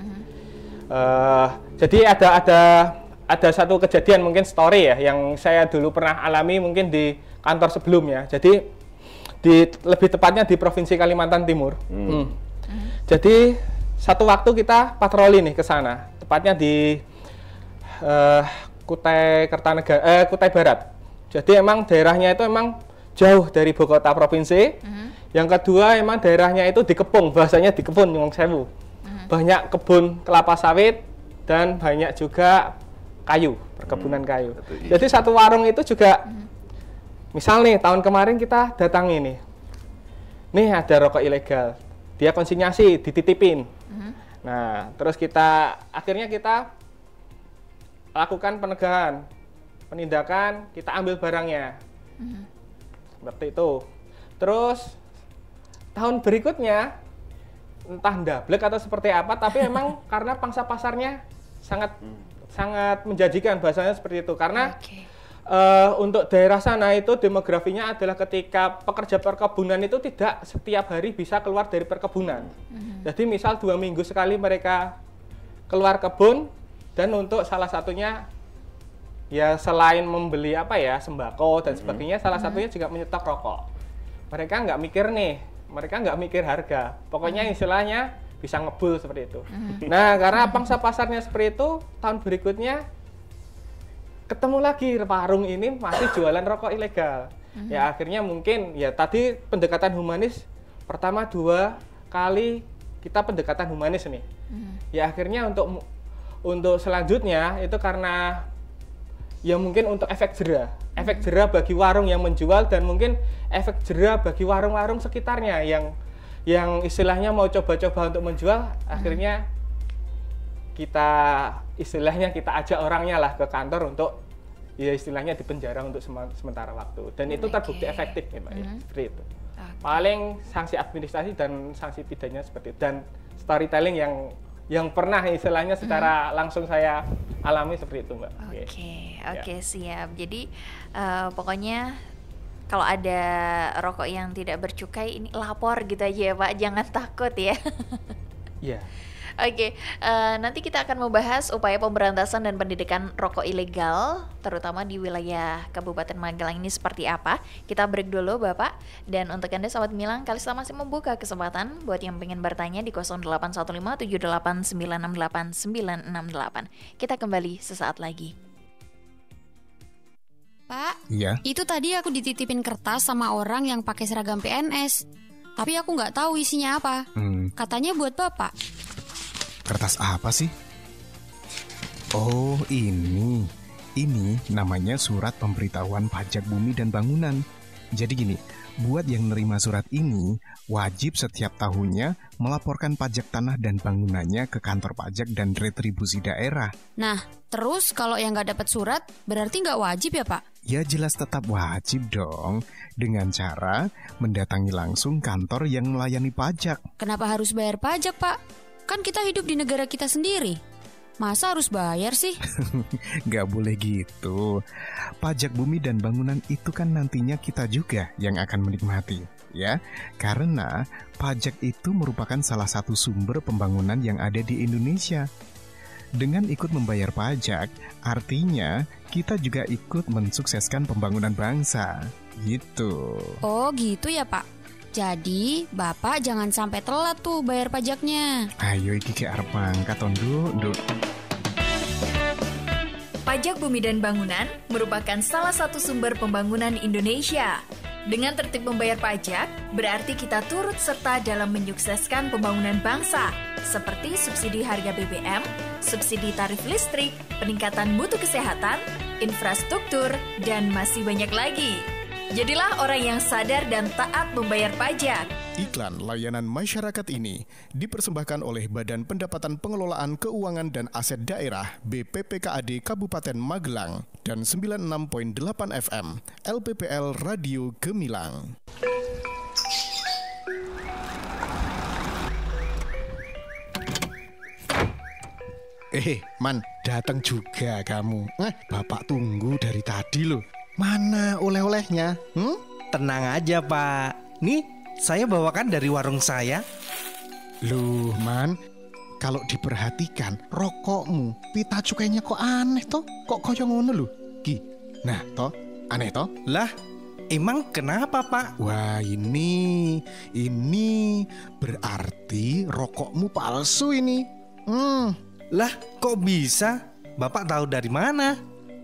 Jadi ada satu kejadian mungkin story ya yang saya dulu pernah alami mungkin di kantor sebelumnya. Jadi lebih tepatnya di Provinsi Kalimantan Timur. Jadi satu waktu kita patroli nih ke sana, tepatnya di Kutai Barat. Jadi emang daerahnya itu emang jauh dari ibu kota provinsi. Yang kedua emang daerahnya itu dikepung, bahasanya dikebun Nyuwun Sewu. Banyak kebun kelapa sawit dan banyak juga kayu, perkebunan kayu. Jadi satu warung itu juga misal nih tahun kemarin kita datangi nih ada rokok ilegal, dia konsinyasi dititipin. Nah terus akhirnya kita lakukan penindakan, kita ambil barangnya, seperti itu. Terus tahun berikutnya entah ndablek atau seperti apa, tapi emang karena pangsa pasarnya sangat menjanjikan, bahasanya seperti itu. Karena untuk daerah sana itu demografinya adalah ketika pekerja perkebunan itu tidak setiap hari bisa keluar dari perkebunan. Jadi misal 2 minggu sekali mereka keluar kebun, dan untuk salah satunya ya selain membeli sembako dan sebagainya, salah satunya juga menyetok rokok. Mereka nggak mikir harga, pokoknya istilahnya bisa ngebul seperti itu. Nah karena pangsa pasarnya seperti itu, tahun berikutnya ketemu lagi warung ini masih jualan rokok ilegal. Ya akhirnya mungkin ya tadi pendekatan humanis pertama 2 kali kita pendekatan humanis nih. Ya akhirnya untuk selanjutnya itu karena ya mungkin untuk efek jera bagi warung yang menjual dan mungkin efek jera bagi warung-warung sekitarnya yang istilahnya mau coba-coba untuk menjual. Akhirnya kita ajak orangnya lah ke kantor untuk ya istilahnya dipenjara untuk sementara waktu. Dan itu terbukti efektif ya Mbak ya, seperti itu. Paling sanksi administrasi dan sanksi pidana seperti itu. Dan storytelling yang pernah istilahnya secara langsung saya alami seperti itu Mbak. Oke, siap. Jadi pokoknya kalau ada rokok yang tidak bercukai ini lapor gitu aja ya Pak, jangan takut ya. Iya. Oke, nanti kita akan membahas upaya pemberantasan dan pendidikan rokok ilegal, terutama di wilayah Kabupaten Magelang ini seperti apa. Kita break dulu Bapak, dan untuk Anda Sobat Gemilang, Kalista masih membuka kesempatan buat yang pengen bertanya di 081578968968. Kita kembali sesaat lagi. Pak, Iya. itu tadi aku dititipin kertas sama orang yang pakai seragam PNS. Tapi aku nggak tahu isinya apa. Katanya buat Bapak. Kertas apa sih? Oh, ini namanya surat pemberitahuan pajak bumi dan bangunan. Jadi gini, buat yang nerima surat ini, wajib setiap tahunnya melaporkan pajak tanah dan bangunannya ke kantor pajak dan retribusi daerah. Nah, terus kalau yang nggak dapat surat, berarti nggak wajib ya Pak? Ya jelas tetap wajib dong, dengan cara mendatangi langsung kantor yang melayani pajak. Kenapa harus bayar pajak Pak? Kan kita hidup di negara kita sendiri. Masa harus bayar sih? Gak boleh gitu. Pajak bumi dan bangunan itu kan nantinya kita juga yang akan menikmati, ya. Karena pajak itu merupakan salah satu sumber pembangunan yang ada di Indonesia. Dengan ikut membayar pajak, artinya kita juga ikut mensukseskan pembangunan bangsa. Gitu. Oh gitu ya Pak. Jadi Bapak jangan sampai telat tuh bayar pajaknya. Ayo iki ke arep mangkat Nduk. Pajak bumi dan bangunan merupakan salah satu sumber pembangunan Indonesia. Dengan tertib membayar pajak, berarti kita turut serta dalam menyukseskan pembangunan bangsa, seperti subsidi harga BBM, subsidi tarif listrik, peningkatan mutu kesehatan, infrastruktur, dan masih banyak lagi. Jadilah orang yang sadar dan taat membayar pajak. Iklan layanan masyarakat ini dipersembahkan oleh Badan Pendapatan Pengelolaan Keuangan dan Aset Daerah BPPKAD Kabupaten Magelang dan 96.8 FM LPPL Radio Gemilang. Man, datang juga kamu. Bapak tunggu dari tadi loh. Mana oleh-olehnya? Tenang aja Pak. Nih, saya bawakan dari warung saya. Loh Man, kalau diperhatikan rokokmu, pita cukainya kok aneh toh? Kok koyo ngono lho? Ki, nah toh, aneh toh? Lah, emang kenapa Pak? Wah ini berarti rokokmu palsu ini. Lah, kok bisa? Bapak tahu dari mana?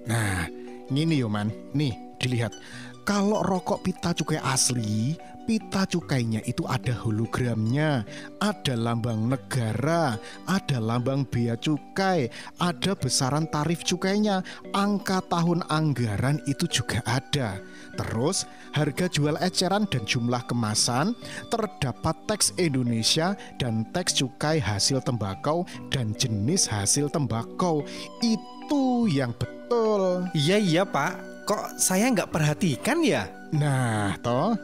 Nah, gini yo Man, nih dilihat. Kalau rokok pita cukai asli, pita cukainya itu ada hologramnya, ada lambang negara, ada lambang bea cukai, ada besaran tarif cukainya, angka tahun anggaran itu juga ada. Terus harga jual eceran dan jumlah kemasan, terdapat teks Indonesia dan teks cukai hasil tembakau dan jenis hasil tembakau. Itu yang betul. Iya Pak. Kok saya nggak perhatikan ya? Nah, toh,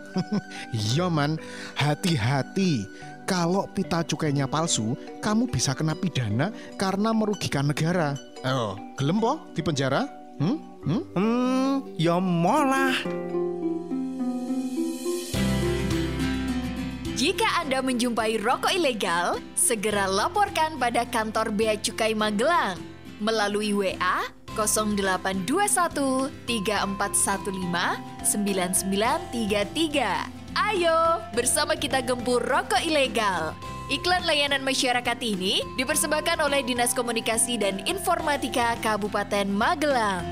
iya Man, hati-hati. Kalau pita cukainya palsu, kamu bisa kena pidana karena merugikan negara. Oh, gelem po di penjara? Ya molah. Jika Anda menjumpai rokok ilegal, segera laporkan pada kantor Bea Cukai Magelang melalui WA 0821 3415 9933. Ayo, bersama kita gempur rokok ilegal. Iklan layanan masyarakat ini dipersembahkan oleh Dinas Komunikasi dan Informatika Kabupaten Magelang.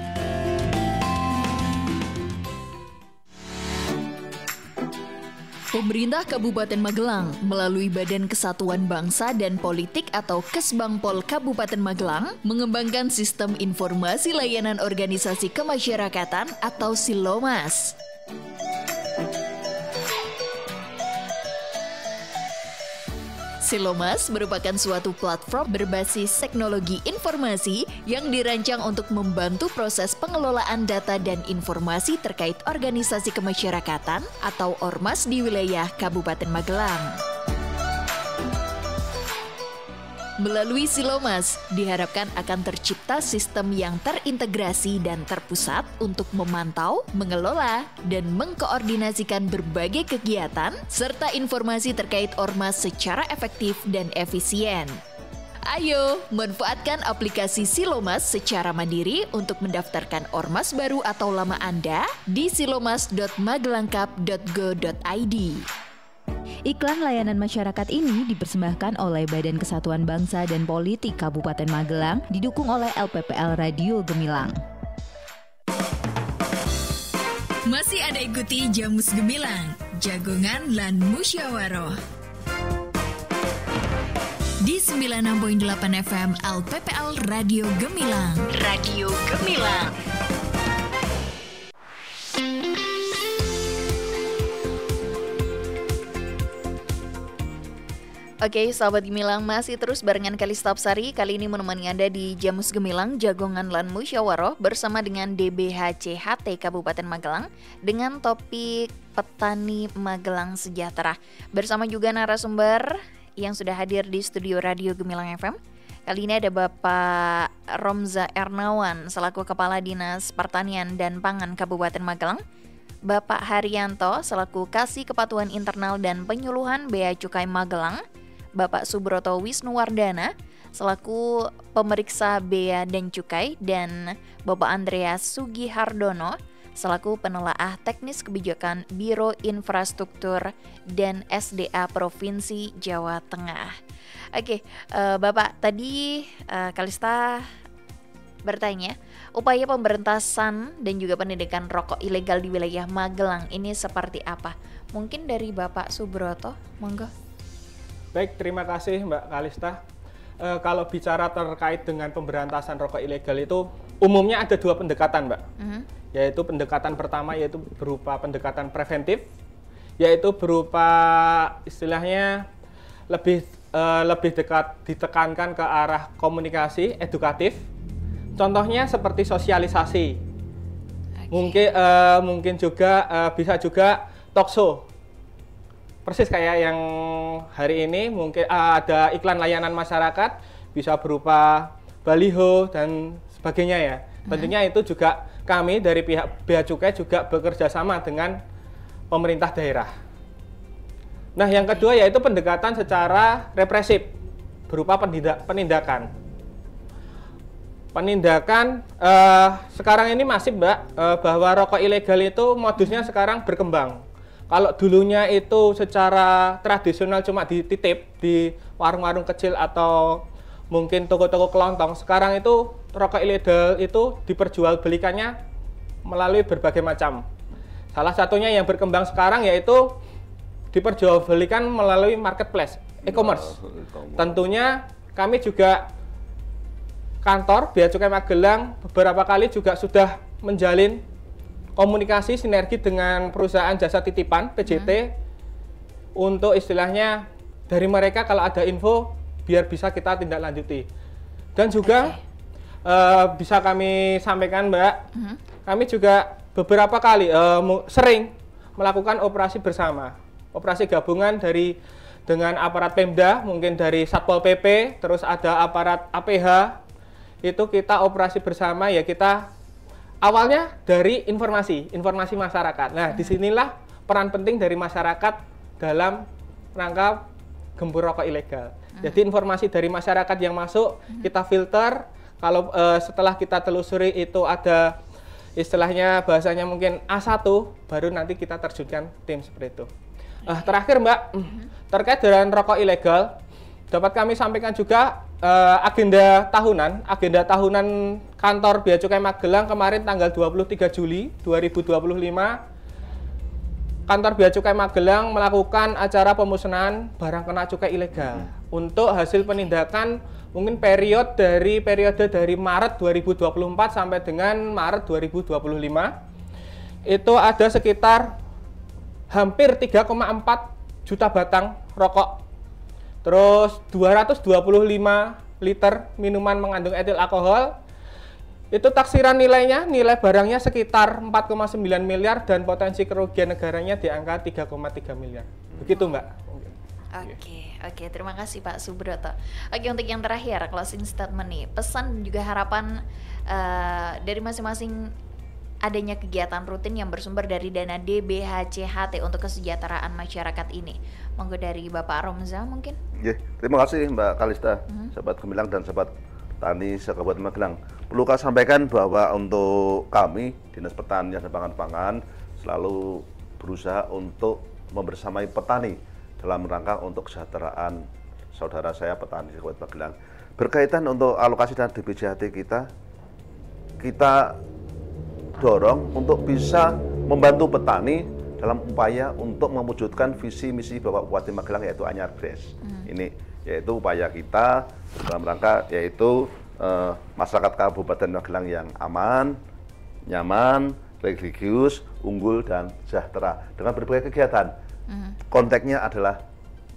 Pemerintah Kabupaten Magelang melalui Badan Kesatuan Bangsa dan Politik atau Kesbangpol Kabupaten Magelang mengembangkan sistem informasi layanan organisasi kemasyarakatan atau Silomas. Silomas merupakan suatu platform berbasis teknologi informasi yang dirancang untuk membantu proses pengelolaan data dan informasi terkait organisasi kemasyarakatan atau ormas di wilayah Kabupaten Magelang. Melalui Silomas, diharapkan akan tercipta sistem yang terintegrasi dan terpusat untuk memantau, mengelola, dan mengkoordinasikan berbagai kegiatan serta informasi terkait ormas secara efektif dan efisien. Ayo, manfaatkan aplikasi Silomas secara mandiri untuk mendaftarkan ormas baru atau lama Anda di silomas.magelangkap.go.id. Iklan layanan masyarakat ini dipersembahkan oleh Badan Kesatuan Bangsa dan Politik Kabupaten Magelang, didukung oleh LPPL Radio Gemilang. Masih ada ikuti Jamus Gemilang, Jagongan lan Musyawaroh. Di 96.8 FM LPPL Radio Gemilang. Radio Gemilang. Oke, sahabat Gemilang, masih terus barengan Kalista Apsari. Kali ini menemani Anda di Jamus Gemilang, Jagongan lan Musyawaroh bersama dengan DBHCHT Kabupaten Magelang dengan topik Petani Magelang Sejahtera. Bersama juga narasumber yang sudah hadir di studio Radio Gemilang FM. Kali ini ada Bapak Romza Ernawan selaku Kepala Dinas Pertanian dan Pangan Kabupaten Magelang, Bapak Haryanto selaku Kasih Kepatuhan Internal dan Penyuluhan Bea Cukai Magelang, Bapak Subroto Wisnuwardana selaku Pemeriksa Bea dan Cukai, dan Bapak Andreas Sugihardono selaku Penelaah Teknis Kebijakan Biro Infrastruktur dan SDA Provinsi Jawa Tengah. Oke, Bapak, tadi Kalista bertanya, upaya pemberantasan dan juga penindakan rokok ilegal di wilayah Magelang ini seperti apa? Mungkin dari Bapak Subroto, monggo. Baik, terima kasih Mbak Kalista. Kalau bicara terkait dengan pemberantasan rokok ilegal itu umumnya ada dua pendekatan, Mbak. Yaitu pendekatan pertama yaitu berupa pendekatan preventif, yaitu berupa istilahnya lebih dekat ditekankan ke arah komunikasi edukatif. Contohnya seperti sosialisasi. Mungkin juga bisa juga talk show. Persis kayak yang hari ini, mungkin ada iklan layanan masyarakat, bisa berupa baliho dan sebagainya ya. Tentunya itu juga kami dari pihak Bea Cukai juga bekerja sama dengan pemerintah daerah. Nah, yang kedua yaitu pendekatan secara represif, berupa penindakan. Penindakan sekarang ini masih, Mbak, bahwa rokok ilegal itu modusnya sekarang berkembang. Kalau dulunya itu secara tradisional cuma dititip di warung-warung kecil atau mungkin toko-toko kelontong, sekarang itu rokok ilegal itu diperjualbelikannya melalui berbagai macam. Salah satunya yang berkembang sekarang yaitu diperjualbelikan melalui marketplace, e-commerce. Tentunya kami juga kantor Bea Cukai Magelang beberapa kali juga sudah menjalin komunikasi sinergi dengan perusahaan jasa titipan PJT untuk istilahnya dari mereka kalau ada info biar bisa kita tindak lanjuti. Dan juga bisa kami sampaikan, Mbak, kami juga beberapa kali sering melakukan operasi bersama, operasi gabungan dengan aparat Pemda, mungkin dari Satpol PP, terus ada aparat APH, itu kita operasi bersama ya. Kita awalnya dari informasi masyarakat. Nah, disinilah peran penting dari masyarakat dalam rangka gembur rokok ilegal. Jadi informasi dari masyarakat yang masuk kita filter. Kalau setelah kita telusuri itu ada istilahnya bahasanya mungkin A1, baru nanti kita terjunkan tim seperti itu. Terakhir, Mbak, terkait dengan rokok ilegal, dapat kami sampaikan juga agenda tahunan kantor Bea Cukai Magelang kemarin tanggal 23 Juli 2025. Kantor Bea Cukai Magelang melakukan acara pemusnahan barang kena cukai ilegal untuk hasil penindakan mungkin periode dari Maret 2024 sampai dengan Maret 2025. Itu ada sekitar hampir 3,4 juta batang rokok terus 225 liter minuman mengandung etil alkohol. Itu taksiran nilai barangnya sekitar 4,9 miliar dan potensi kerugian negaranya di angka 3,3 miliar. Begitu Mbak. Oke, terima kasih Pak Subroto. Oke, untuk yang terakhir, closing statement nih, pesan dan juga harapan dari masing-masing adanya kegiatan rutin yang bersumber dari dana DBHCHT untuk kesejahteraan masyarakat ini. Monggo dari Bapak Romza mungkin. Terima kasih Mbak Kalista, sahabat Gemilang dan sahabat Tani Kabupaten Magelang. Perlu kami sampaikan bahwa untuk kami Dinas Pertanian dan Pangan selalu berusaha untuk membersamai petani dalam rangka untuk kesejahteraan saudara saya petani di Kabupaten Magelang. Berkaitan untuk alokasi dana DBHCHT kita dorong untuk bisa membantu petani dalam upaya untuk mewujudkan visi misi Bapak Bupati Magelang yaitu Anyar Gres. Ini yaitu upaya kita dalam rangka yaitu masyarakat Kabupaten Magelang yang aman, nyaman, religius, unggul dan sejahtera dengan berbagai kegiatan. Konteksnya adalah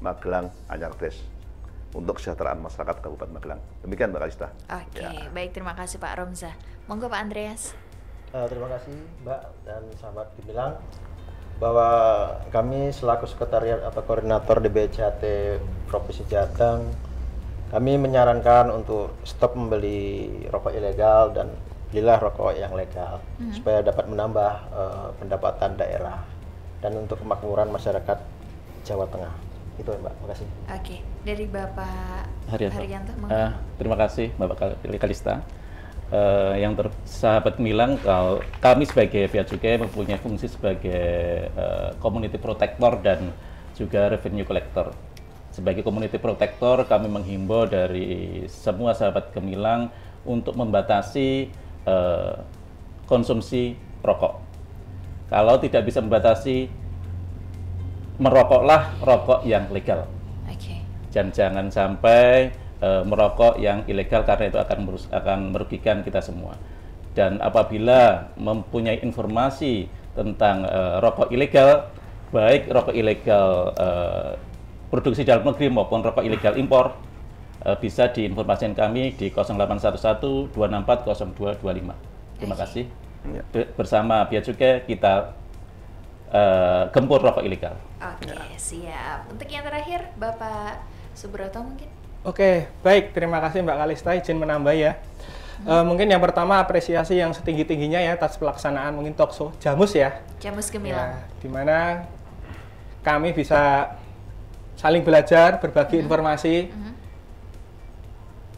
Magelang Anyar Gres untuk kesejahteraan masyarakat Kabupaten Magelang. Demikian Mbak Kalista. Baik, terima kasih Pak Romza. Monggo Pak Andreas. Terima kasih Mbak dan sahabat Gemilang, bahwa kami selaku sekretariat atau koordinator DBHCHT Provinsi Jateng, kami menyarankan untuk stop membeli rokok ilegal dan belilah rokok yang legal supaya dapat menambah pendapatan daerah dan untuk kemakmuran masyarakat Jawa Tengah. Itu Mbak, terima kasih. Dari Bapak Haryanto. Terima kasih Bapak Kalista. Yang sahabat Gemilang, kami sebagai Bea Cukai mempunyai fungsi sebagai community protector dan juga revenue collector. Sebagai community protector, kami menghimbau dari semua sahabat Gemilang untuk membatasi konsumsi rokok. Kalau tidak bisa membatasi, merokoklah rokok yang legal. Jangan sampai merokok yang ilegal karena itu akan merugikan kita semua. Dan apabila mempunyai informasi tentang rokok ilegal, baik rokok ilegal produksi dalam negeri maupun rokok ilegal impor, bisa diinformasikan kami di 0811 264 0225. Terima kasih. Bersama Bea Cukai kita gempur rokok ilegal. Siap. Untuk yang terakhir Bapak Subroto mungkin. Baik, terima kasih Mbak Kalista, izin menambah ya. Mungkin yang pertama apresiasi yang setinggi-tingginya ya atas pelaksanaan mungkin talkshow Jamus ya. Jamus Gemilang. Di mana kami bisa saling belajar, berbagi informasi.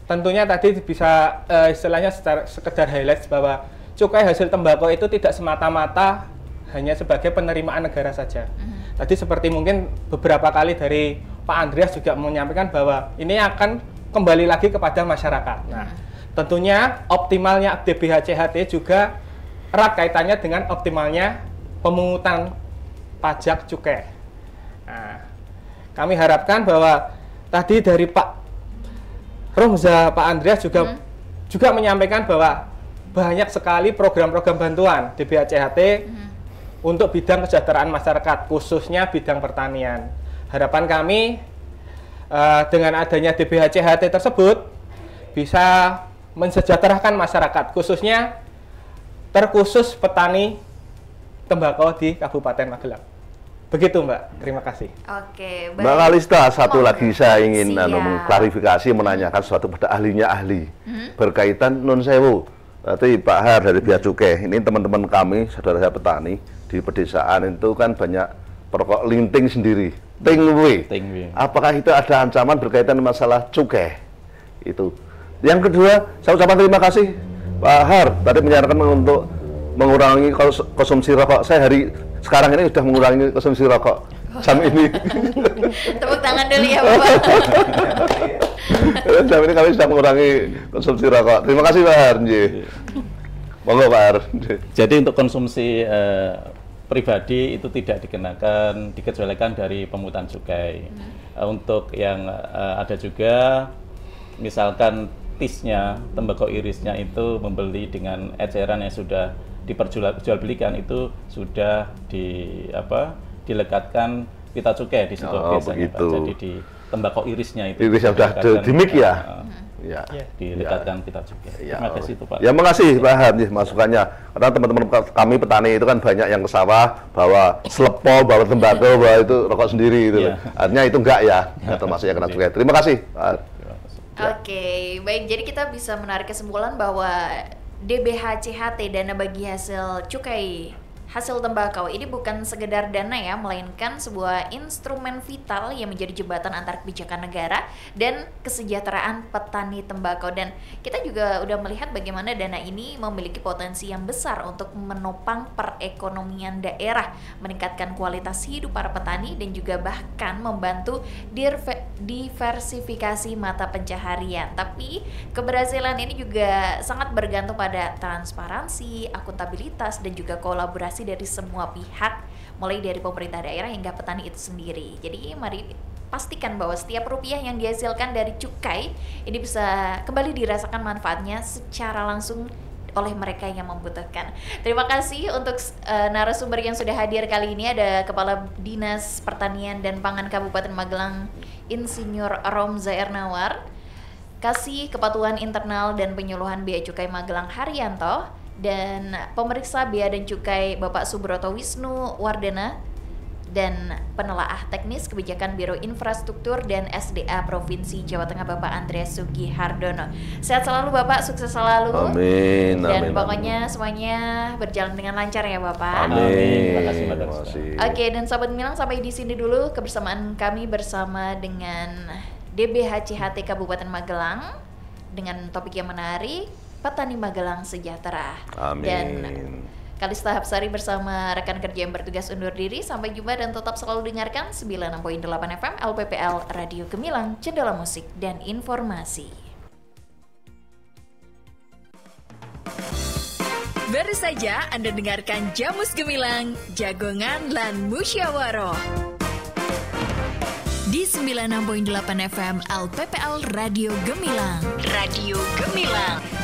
Tentunya tadi bisa istilahnya sekedar highlight bahwa cukai hasil tembakau itu tidak semata-mata hanya sebagai penerimaan negara saja. Tadi seperti mungkin beberapa kali dari Pak Andreas juga menyampaikan bahwa ini akan kembali lagi kepada masyarakat. Nah, tentunya optimalnya DBHCHT juga erat kaitannya dengan optimalnya pemungutan pajak cukai. Nah, kami harapkan bahwa tadi dari Pak Romza, Pak Andreas juga menyampaikan bahwa banyak sekali program-program bantuan DBHCHT untuk bidang kesejahteraan masyarakat, khususnya bidang pertanian. Harapan kami dengan adanya DBHCHT tersebut bisa mensejahterakan masyarakat, khususnya terkhusus petani tembakau di Kabupaten Magelang. Begitu Mbak, terima kasih. Baik. Mbak Kalista, satu lagi saya ingin mengklarifikasi, menanyakan sesuatu pada ahlinya berkaitan non sewu. Tadi Pak Har dari Bea Cukai, ini teman-teman kami, saudara saya petani di pedesaan itu kan banyak perokok linting sendiri, tingwe. Apakah itu ada ancaman berkaitan masalah cukai? Itu. Yang kedua, saya ucapkan terima kasih Pak Har tadi menyarankan untuk mengurangi konsumsi rokok. Saya sekarang ini sudah mengurangi konsumsi rokok jam ini. Tepuk tangan dulu ya Bapak. Jam ini kami sudah mengurangi konsumsi rokok. Terima kasih Pak Har. Monggo Pak Har. Jadi untuk konsumsi pribadi itu tidak dikecualikan dari pemungutan cukai. Untuk yang ada juga misalkan tisnya, tembakau irisnya itu membeli dengan eceran yang sudah diperjualbelikan, itu sudah dilekatkan pita cukai di situ biasanya Pak. Jadi tembakau irisnya itu. Irisnya udah di mic ya. Ya, didekatkan kita juga. Ya. Terima kasih itu Pak. Ya, makasih Pak Ham masukannya. Karena teman-teman kami petani itu kan banyak yang ke sawah bawa selepo, bawa tembakau, bawa itu rokok sendiri itu. Artinya itu enggak ya, termasuk yang kena cukai. Terima kasih Pak. Oke, baik. Jadi kita bisa menarik kesimpulan bahwa DBH-CHT, dana bagi hasil cukai hasil tembakau ini bukan sekedar dana ya, melainkan sebuah instrumen vital yang menjadi jembatan antara kebijakan negara dan kesejahteraan petani tembakau. Dan kita juga udah melihat bagaimana dana ini memiliki potensi yang besar untuk menopang perekonomian daerah, meningkatkan kualitas hidup para petani, dan juga bahkan membantu diversifikasi mata pencaharian. Tapi keberhasilan ini juga sangat bergantung pada transparansi, akuntabilitas, dan juga kolaborasi dari semua pihak, mulai dari pemerintah daerah hingga petani itu sendiri. Jadi mari pastikan bahwa setiap rupiah yang dihasilkan dari cukai ini bisa kembali dirasakan manfaatnya secara langsung oleh mereka yang membutuhkan. Terima kasih untuk narasumber yang sudah hadir kali ini. Ada Kepala Dinas Pertanian dan Pangan Kabupaten Magelang, Insinyur Romza Ernawar, Kasih Kepatuhan Internal dan Penyuluhan Bea Cukai Magelang Haryanto, dan pemeriksa bea dan cukai Bapak Subroto Wisnu Wardana, dan penelaah teknis kebijakan Biro Infrastruktur dan SDA Provinsi Jawa Tengah Bapak Andreas Sugihardono. Sehat selalu Bapak, sukses selalu. Amin. Dan amin, pokoknya semuanya berjalan dengan lancar ya Bapak. Amin. Terima kasih Mbak Darsa. Oke, dan Sobat Gemilang, sampai di sini dulu kebersamaan kami bersama dengan DBH-CHT Kabupaten Magelang dengan topik yang menarik, Petani Magelang Sejahtera. Amin. Dan Kalista Hapsari bersama rekan kerja yang bertugas undur diri. Sampai jumpa dan tetap selalu dengarkan 96.8 FM LPPL Radio Gemilang, Jendela Musik dan Informasi. Baru saja Anda dengarkan Jamus Gemilang, Jagongan lan Musyawaroh di 96.8 FM LPPL Radio Gemilang. Radio Gemilang.